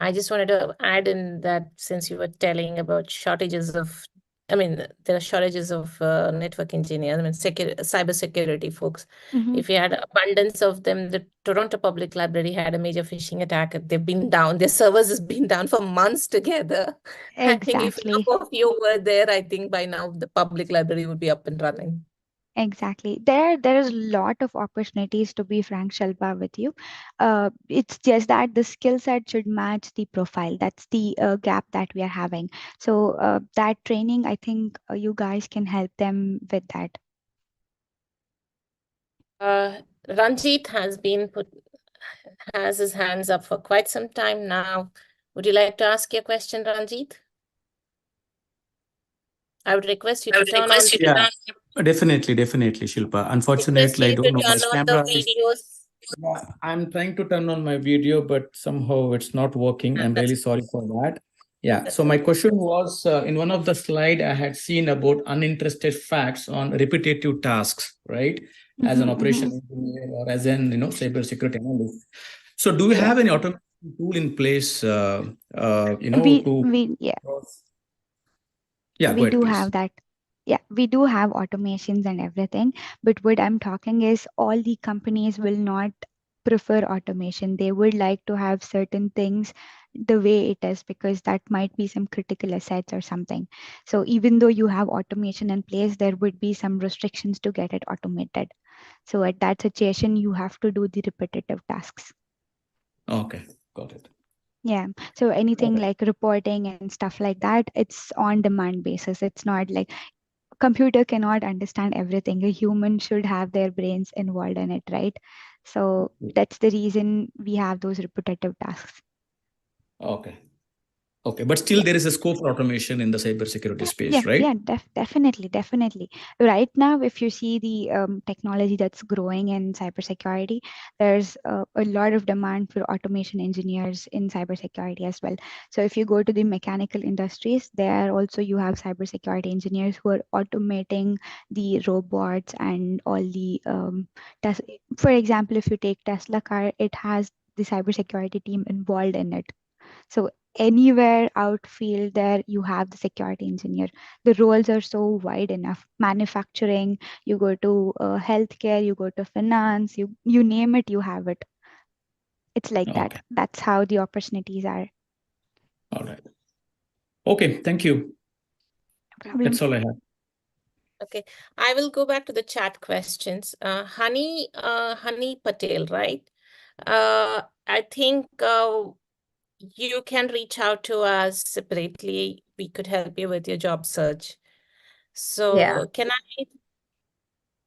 I just wanted to add in that since you were telling about shortages of, I mean, there are shortages of network engineers, I mean, cybersecurity folks. If you had abundance of them, the Toronto Public Library had a major phishing attack. They've been down, their servers has been down for months together. I think if enough of you were there, I think by now the public library would be up and running. Exactly. There is a lot of opportunities, to be frank, Shilpa, with you. It's just that the skill set should match the profile. That's the gap that we are having. So that training, I think you guys can help them with that. Ranjit has his hands up for quite some time now. Would you like to ask your question, Ranjit? I would request you to turn on. Yeah, definitely, Shilpa. Unfortunately, I don't know my camera. Yeah, I'm trying to turn on my video, but somehow it's not working. I'm really sorry for that. Yeah. So my question was, in one of the slide, I had seen about uninterested facts on repetitive tasks, right? As an operation engineer or as an cybersecurity analyst. So do we have any automation tool in place? Yeah, go we ahead, do please. have that. Yeah, we do have automations and everything. But what I'm talking is all the companies will not prefer automation. They would like to have certain things the way it is because that might be some critical assets or something. So even though you have automation in place, there would be some restrictions to get it automated. So at that situation, you have to do the repetitive tasks. Okay, got it. Yeah. So anything like reporting and stuff like that, it's on demand basis. It's not like computer cannot understand everything. A human should have their brains involved in it, right? So that's the reason we have those repetitive tasks. Okay. Okay, but still there is a scope for automation in the cybersecurity space, right? Yeah, definitely. Right now, if you see the technology that's growing in cybersecurity, there's a lot of demand for automation engineers in cybersecurity as well. So if you go to the mechanical industries, there also you have cybersecurity engineers who are automating the robots and all the for example, if you take Tesla car, it has the cybersecurity team involved in it. So anywhere outfield there you have the security engineer. The roles are so wide enough. Manufacturing, you go to healthcare, you go to finance, you name it, you have it. It's like that. That's how the opportunities are. All right. Okay, thank you. No problem. That's all I have. Okay, I will go back to the chat questions. Honey Patel, right? I think you can reach out to us separately. We could help you with your job search. So Yeah. can I?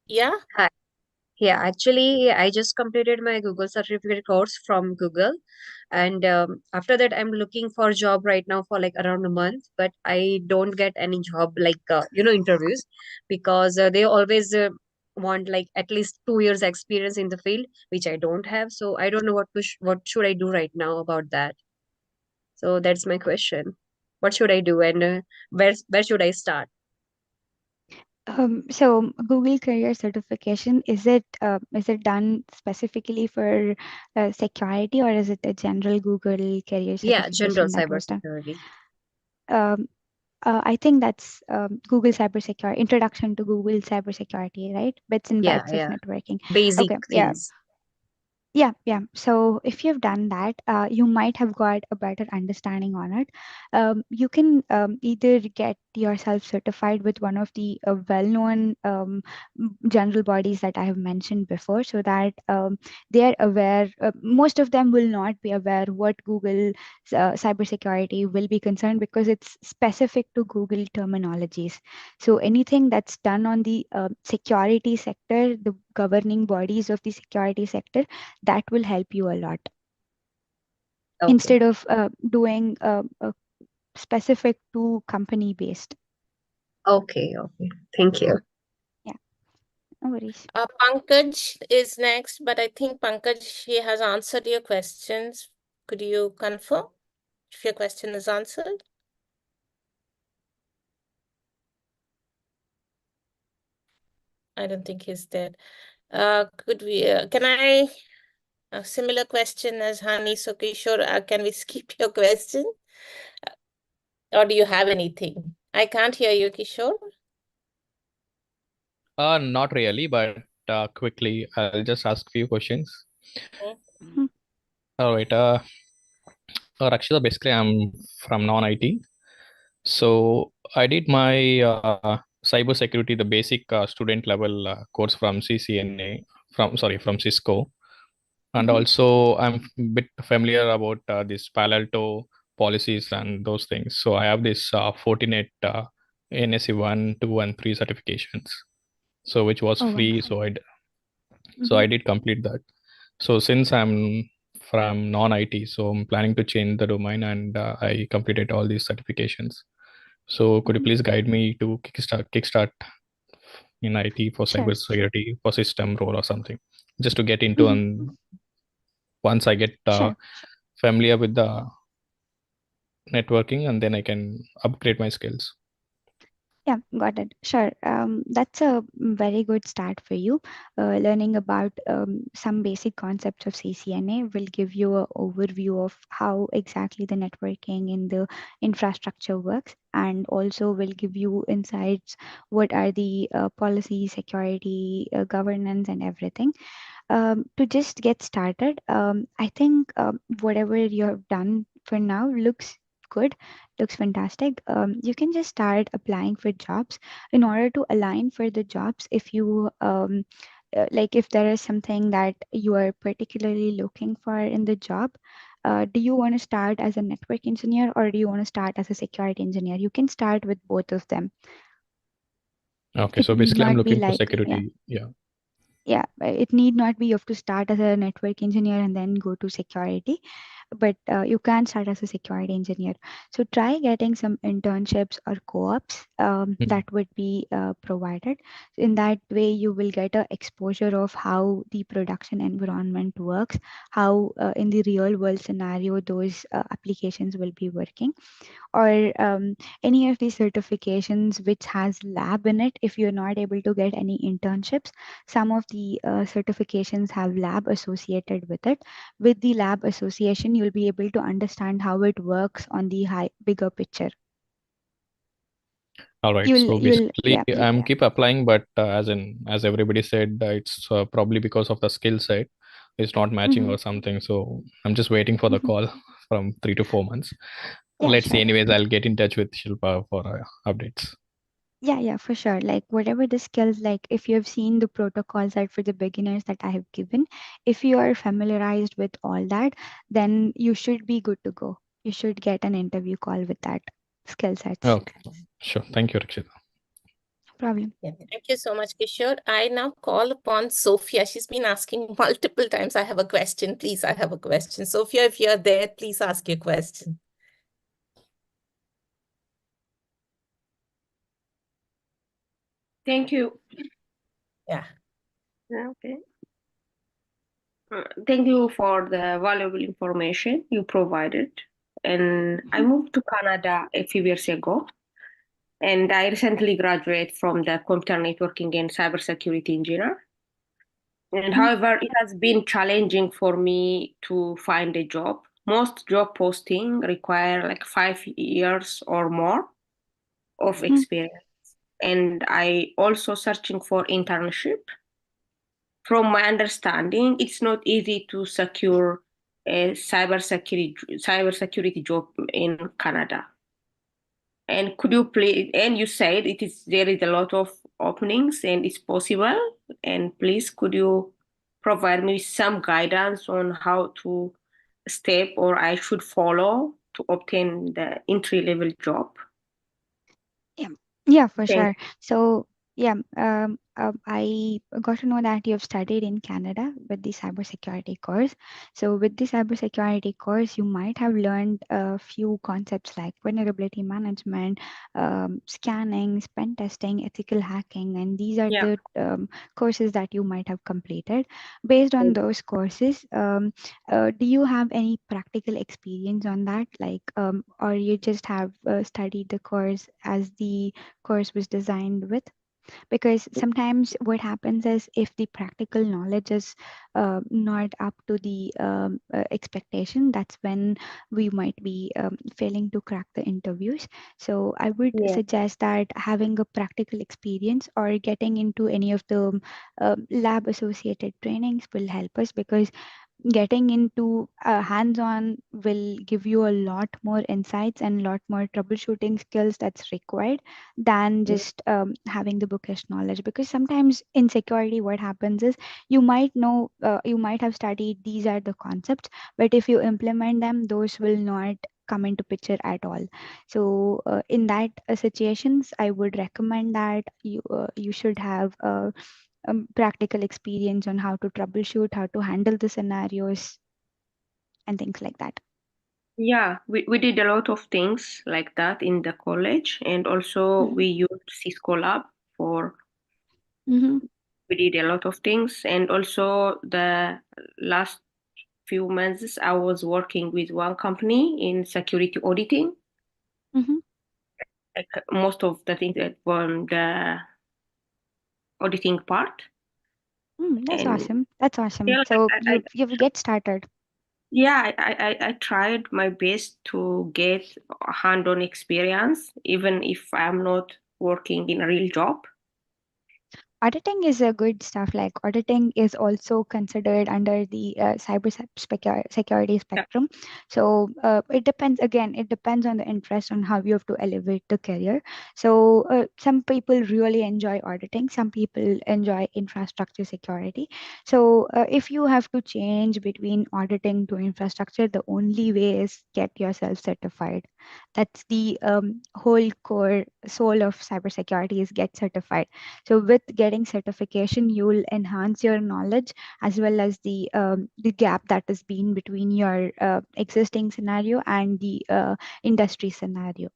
Yeah. Hi. Yeah, actually, I just completed my Google certificate course from Google, and after that, I'm looking for a job right now for like around a month, but I don't get any job like interviews because they always want like at least 2 years experience in the field, which I don't have. So I don't know what should I do right now about that. So that's my question. What should I do, and where should I start? So Google Career Certification, is it done specifically for security, or is it a general Google Career Yeah, general Certification that was done? cybersecurity. I think that's Google Cybersecurity, Introduction to Google Cybersecurity, right? Bits and Yeah, bytes of yeah. networking. Basic Okay, yeah. things. Yeah. So if you've done that, you might have got a better understanding on it. You can either get yourself certified with one of the well-known general bodies that I have mentioned before, so that they are aware. Most of them will not be aware what Google cybersecurity will be concerned, because it's specific to Google terminologies. So anything that's done on the security sector, the governing bodies of the security sector, that will help you a lot, Okay. instead of doing specific to company based. Okay. Thank you. Yeah, no worries. Pankaj is next, but I think Pankaj, he has answered your questions. Could you confirm if your question is answered? I don't think he's there. Could we? Can I? A similar question as Hani. So Kishore, can we skip your question? Or do you have anything? I can't hear you, Kishore. Not really, but quickly, I'll just ask few questions. Mhm. All right. Rakshita, basically, I'm from non-IT. So I did my cybersecurity, the basic student level course from CCNA, from Cisco. And Mhm. also I'm a bit familiar about this Palo Alto policies and those things. So I have this Fortinet NSE 1, 2, and 3 certifications. So which was Oh, free. wonderful. So I did complete that. So since I'm from non-IT, so I'm planning to change the domain, and I completed all these certifications. So could you Mhm. please guide me to kickstart in IT for Sure. cybersecurity, for system role or something, just to get into, Mhm. and once I get Sure. familiar with the networking, and then I can upgrade my skills. Yeah, got it. Sure. That's a very good start for you. Learning about some basic concepts of CCNA will give you an overview of how exactly the networking in the infrastructure works, and also will give you insights what are the policy, security, governance, and everything. To just get started, I think whatever you have done for now looks good, looks fantastic. You can just start applying for jobs. In order to align for the jobs, if you like, if there is something that you are particularly looking for in the job, do you want to start as a network engineer, or do you want to start as a security engineer? You can start with both of them. Okay, It so need basically I'm not be looking for like, security. Yeah. it need not be you have to start as a network engineer and then go to security, but you can start as a security engineer. So try getting some internships or co-ops that would be provided. In that way, you will get a exposure of how the production environment works, how in the real world scenario those applications will be working, or any of these certifications which has lab in it. If you're not able to get any internships, some of the certifications have lab associated with it. With the lab association, you'll be able to understand how it works on the bigger picture. All right. You'll So you'll basically, I'm keep applying, but as everybody said, it's probably because of the skill set, it's not matching Mhm. or something. So I'm just waiting for the Mhm. call from 3 to 4 months. Yeah, Let's see. sure. Anyways, I'll get in touch with Shilpa for updates. Yeah, for sure. Like whatever the skills, like if you have seen the protocols that for the beginners that I have given, if you are familiarized with all that, then you should be good to go. You should get an interview call with that skill sets. Okay, sure. Thank you, Rakshita. No problem. Yeah, thank you so much, Kishore. I now call upon Sophia. She's been asking multiple times, I have a question, please, I have a question. Sophia, if you're there, please ask your question. Thank you. Yeah. Okay. Thank you for the valuable information you provided. And I moved to Canada a few years ago, and I recently graduated from the computer networking and cybersecurity engineer. And however, it has been challenging for me to find a job. Most job posting require like 5 years or more. of experience. And I also searching for internship. From my understanding, it's not easy to secure a cybersecurity job in Canada. And could you please, and you said there is a lot of openings and it's possible. And please, could you provide me some guidance on how to step or I should follow to obtain the entry level job? Yeah, for Thank sure. So yeah, I got to know that you've studied in Canada with the cybersecurity course. So with the cybersecurity course, you might have learned a few concepts like vulnerability management, scanning, pen testing, ethical hacking, and these are Yeah. the courses that you might have completed. Based on those courses, do you have any practical experience on that, like, or you just have studied the course as the course was designed with? Because sometimes what happens is if the practical knowledge is not up to the expectation, that's when we might be failing to crack the interviews. So I would suggest that having a practical experience or getting into any of the lab associated trainings will help us, because getting into hands-on will give you a lot more insights and a lot more troubleshooting skills that's required than just having the bookish knowledge. Because sometimes in security what happens is you might know, you might have studied these are the concepts, but if you implement them, those will not come into picture at all. So in that situations, I would recommend that you should have practical experience on how to troubleshoot, how to handle the scenarios, and things like that. Yeah, we did a lot of things like that in the college, and also we used Cisco Lab for. We did a lot of things, and also the last few months I was working with one company in security auditing. Like most of the things that from the auditing part. That's And awesome. That's awesome. yeah, So you get started. Yeah, I tried my best to get hand-on experience, even if I'm not working in a real job. Auditing is a good stuff. Like auditing is also considered under the security spectrum. So it depends. Again, it depends on the interest on how you have to elevate the career. So some people really enjoy auditing. Some people enjoy infrastructure security. So if you have to change between auditing to infrastructure, the only way is get yourself certified. That's the whole core soul of cybersecurity, is get certified. So with getting certification, you will enhance your knowledge as well as the gap that has been between your existing scenario and the industry scenario.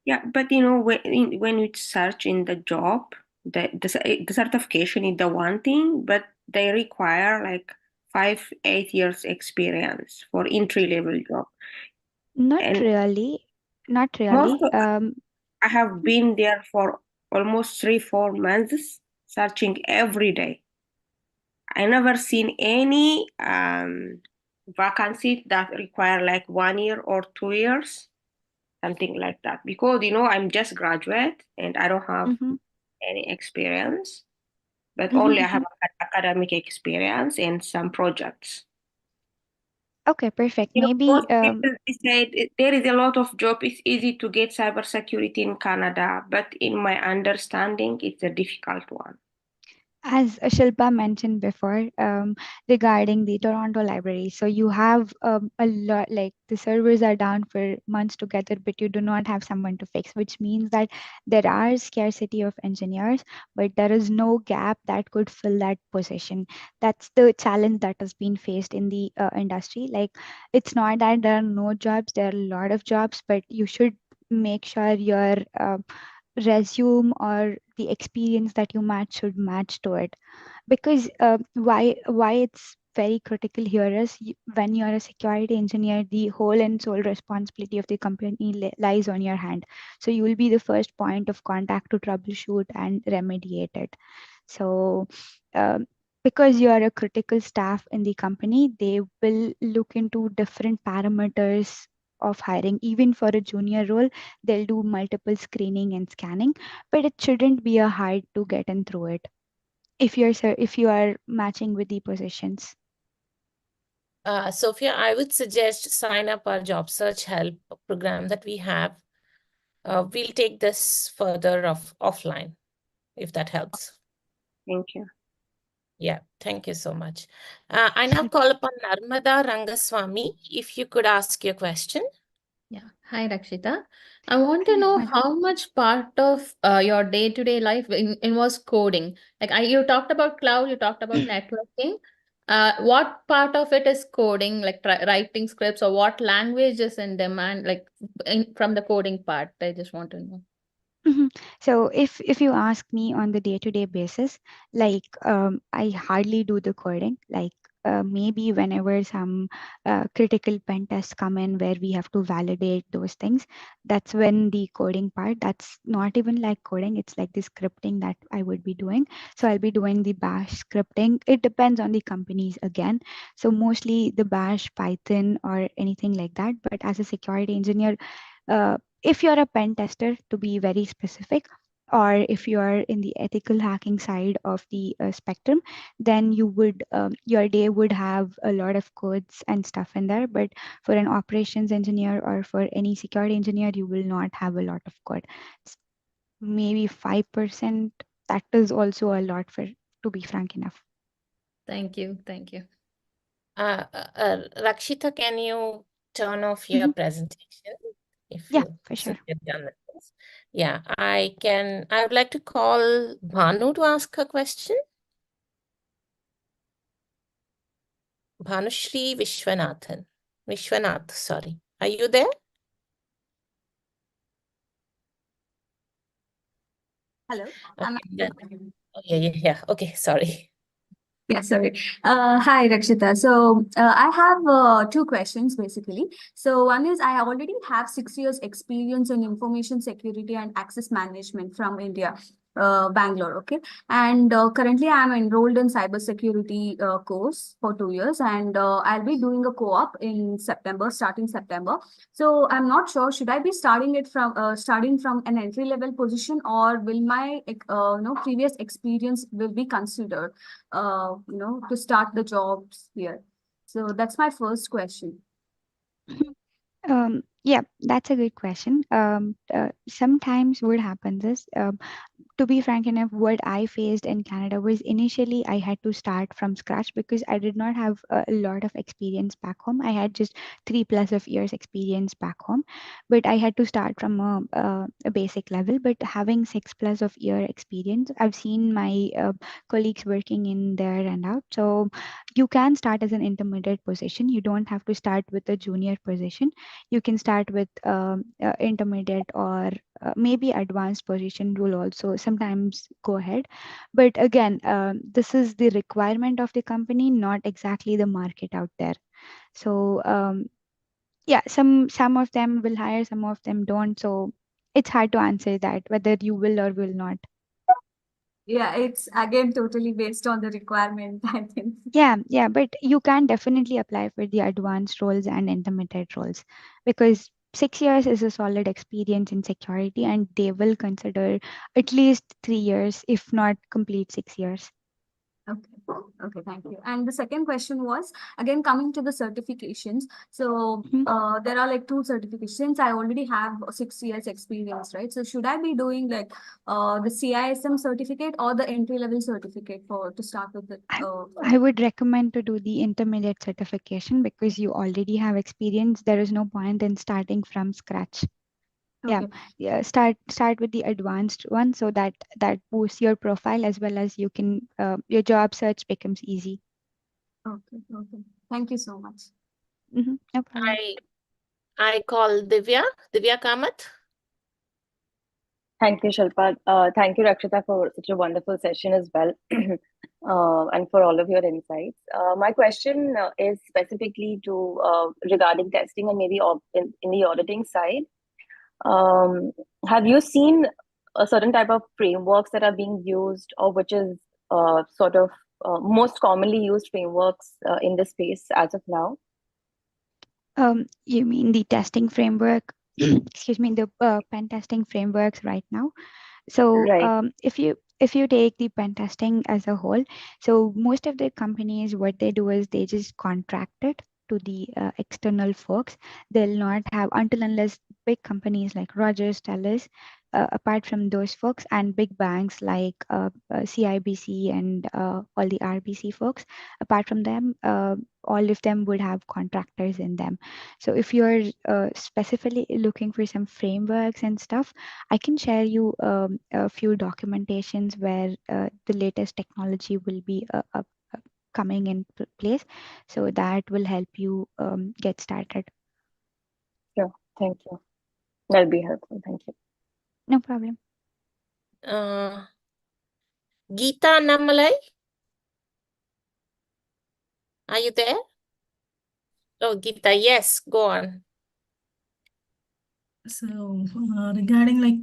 Yeah, but you know, when you search in the job, the certification is the one thing, but they require like 5-8 years experience for entry level job. Not And really. Not most really. of, I have been there for almost 3-4 months searching every day. I never seen any vacancy that require like 1 year or 2 years, something like that. Because you know I'm just graduate and I don't have any experience, but only I have academic experience and some projects. Okay, perfect. You know, Maybe most people said there is a lot of job. It's easy to get cybersecurity in Canada, but in my understanding, it's a difficult one. as Shilpa mentioned before, regarding the Toronto library, so you have a lot, like the servers are down for months together, but you do not have someone to fix, which means that there are scarcity of engineers, but there is no gap that could fill that position. That's the challenge that has been faced in the industry. Like, it's not that there are no jobs, there are a lot of jobs, but you should make sure your resume or the experience that you match should match to it. Because why it's very critical here is when you're a security engineer, the whole and sole responsibility of the company lies on your hand. So you will be the first point of contact to troubleshoot and remediate it. So because you are a critical staff in the company, they will look into different parameters of hiring. Even for a junior role, they'll do multiple screening and scanning, but it shouldn't be a hard to get in through it if you are matching with the positions. Sophia, I would suggest sign up our job search help program that we have. We'll take this further offline, if that helps. Thank you. Yeah, thank you so much. I now call upon Narmada Rangaswamy. If you could ask your question. Yeah. Hi, Rakshita. I want to know how much part of your day-to-day life involves coding. Like you talked about cloud, you talked about networking. What part of it is coding, like writing scripts, or what language is in demand, like from the coding part? I just want to know. So if you ask me on the day-to-day basis, like I hardly do the coding. Like maybe whenever some critical pen tests come in where we have to validate those things, that's when the coding part. That's not even like coding. It's like the scripting that I would be doing. So I'll be doing the Bash scripting. It depends on the companies again. So mostly the Bash, Python, or anything like that. But as a security engineer, if you're a pen tester, to be very specific, or if you are in the ethical hacking side of the spectrum, then you would your day would have a lot of codes and stuff in there. But for an operations engineer or for any security engineer, you will not have a lot of code. It's maybe 5%. That is also a lot, for to be frank enough. Thank you. Thank you. Rakshita, can you turn off your presentation? Yeah, for sure. You're done with this. Yeah, I would like to call Bhanu to ask a question. Bhanushri Vishwanath, sorry. Are you there? Hello. Okay, oh, yeah. Okay, sorry. Yeah, sorry. Hi, Rakshita. So I have two questions basically. So one is I already have 6 years experience in information security and access management from India, Bangalore. Okay, and currently I'm enrolled in cybersecurity course for 2 years, and I'll be doing a co-op in September, starting September. So I'm not sure, should I be starting from an entry level position, or will my previous experience will be considered to start the jobs here? So that's my first question. Yeah, that's a good question. Sometimes what happens is, to be frank enough, what I faced in Canada was initially I had to start from scratch because I did not have a lot of experience back home. I had just 3+ of years experience back home, but I had to start from a basic level. But having 6+ of year experience, I've seen my colleagues working in there and out. So you can start as an intermediate position. You don't have to start with a junior position. You can start with intermediate, or maybe advanced position will also sometimes go ahead. But again, this is the requirement of the company, not exactly the market out there. So yeah, some of them will hire, some of them don't. So it's hard to answer that whether you will or will not. Yeah, it's again totally based on the requirement, I think. Yeah, but you can definitely apply for the advanced roles and intermediate roles, because 6 years is a solid experience in security, and they will consider at least 3 years, if not complete 6 years. Okay, thank you. And the second question was, again, coming to the certifications. So there are like 2 certifications. I already have 6 years experience, right? So should I be doing like the CISM certificate or the entry level certificate to start with the? I would recommend to do the intermediate certification because you already have experience. There is no point in starting from scratch. Yeah, start with the advanced one, so that boosts your profile, as well as you can your job search becomes easy. Okay. Thank you so much. No problem. I call Divya Kamath. Thank you, Shilpa. Thank you, Rakshita, for such a wonderful session as well, and for all of your insights. My question is specifically regarding testing and maybe in the auditing side. Have you seen a certain type of frameworks that are being used, or which is sort of most commonly used frameworks in this space as of now? You mean the testing framework? Excuse me, the pen testing frameworks right now. So Right. if you take the pen testing as a whole, so most of the companies, what they do is they just contract it to the external folks. They'll not have, until unless big companies like Rogers, TELUS, apart from those folks, and big banks like CIBC and all the RBC folks, apart from them, all of them would have contractors in them. So if you're specifically looking for some frameworks and stuff, I can share you a few documentations where the latest technology will be coming in place. So that will help you get started. Sure. Thank you. That'll be helpful. Thank you. No problem. Geeta Namalai, are you there? Oh, Geeta, yes, go on. So regarding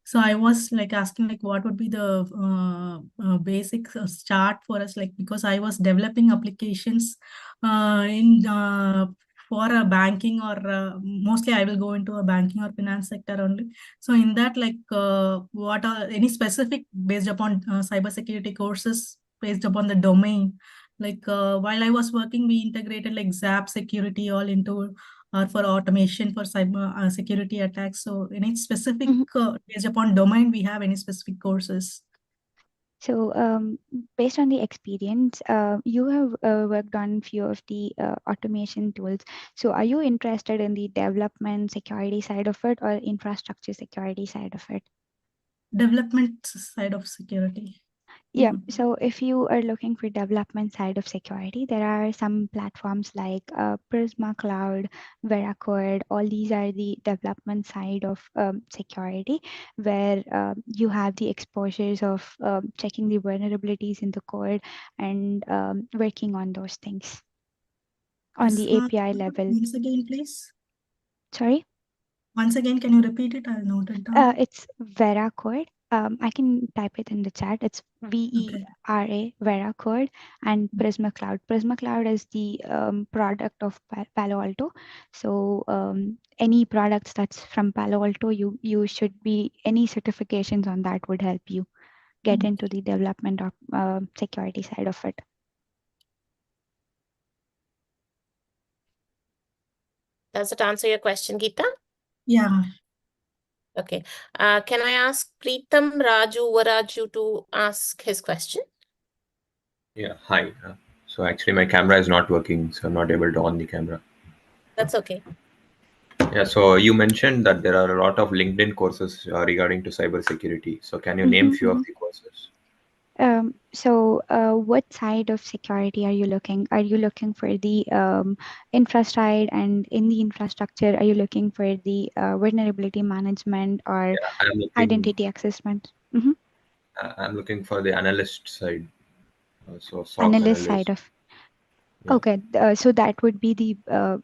so I was asking what would be the basic start for us, because I was developing applications in for a banking or mostly I will go into a banking or finance sector only. So in that, what are any specific based upon cybersecurity courses based upon the domain? While I was working, we integrated ZAP security all into or for automation for cyber security attacks. So any specific based upon domain, we have any specific courses? So based on the experience, you have worked on few of the automation tools. So are you interested in the development security side of it or infrastructure security side of it? Development side of security. Yeah, so if you are looking for development side of security, there are some platforms like Prisma Cloud, Veracode. All these are the development side of security, where you have the exposures of checking the vulnerabilities in the code and working on those things on the Prisma, API level. once again, please. Sorry? Once again, can you repeat it? I'll note it down. It's Veracode. I can type it in the chat. It's VERA, Veracode, and Prisma Cloud. Prisma Cloud is the product of Palo Alto. So any products that's from Palo Alto, you should be, any certifications on that would help you get into the development of security side of it. Does it answer your question, Geeta? Yeah. Okay. Can I ask Preetham Raju Varaju to ask his question? Yeah, hi. So actually my camera is not working, so I'm not able to on the camera. That's okay. Yeah, so you mentioned that there are a lot of LinkedIn courses regarding to cybersecurity. So can you name few of the courses? So what side of security are you looking? Are you looking for the infra side, and in the infrastructure, are you looking for the vulnerability management or identity assessment? I'm looking for the analyst side. So SOC Analyst analyst. side of. Yeah. Okay, so that would be the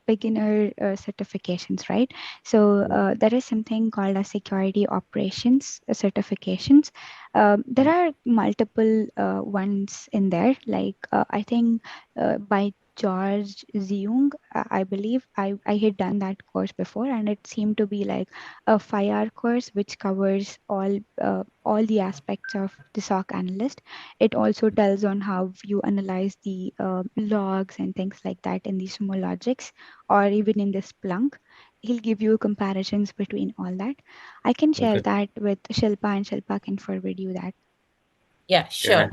beginner certifications, right? So there is something called a security operations certifications. There are multiple ones in there. I think by George Zeung, I believe I had done that course before, and it seemed to be like a 5-hour course which covers all the aspects of the SOC analyst. It also tells on how you analyze the logs and things like that in the Sumo Logics or even in the Splunk. He'll give you comparisons between all that. I can share that with Shilpa, and Shilpa can forward you that. Yeah, sure.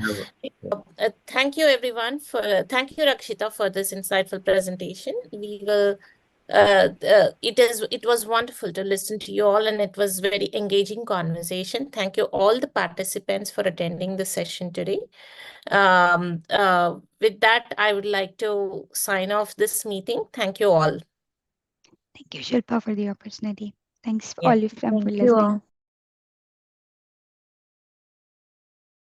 Thank you, everyone, thank you, Rakshita, for this insightful presentation. We will. It was wonderful to listen to you all, and it was very engaging conversation. Thank you all the participants for attending the session today. With that, I would like to sign off this meeting. Thank you all. Thank you, Shilpa, for the opportunity. Thanks all of them for Thank you listening. all.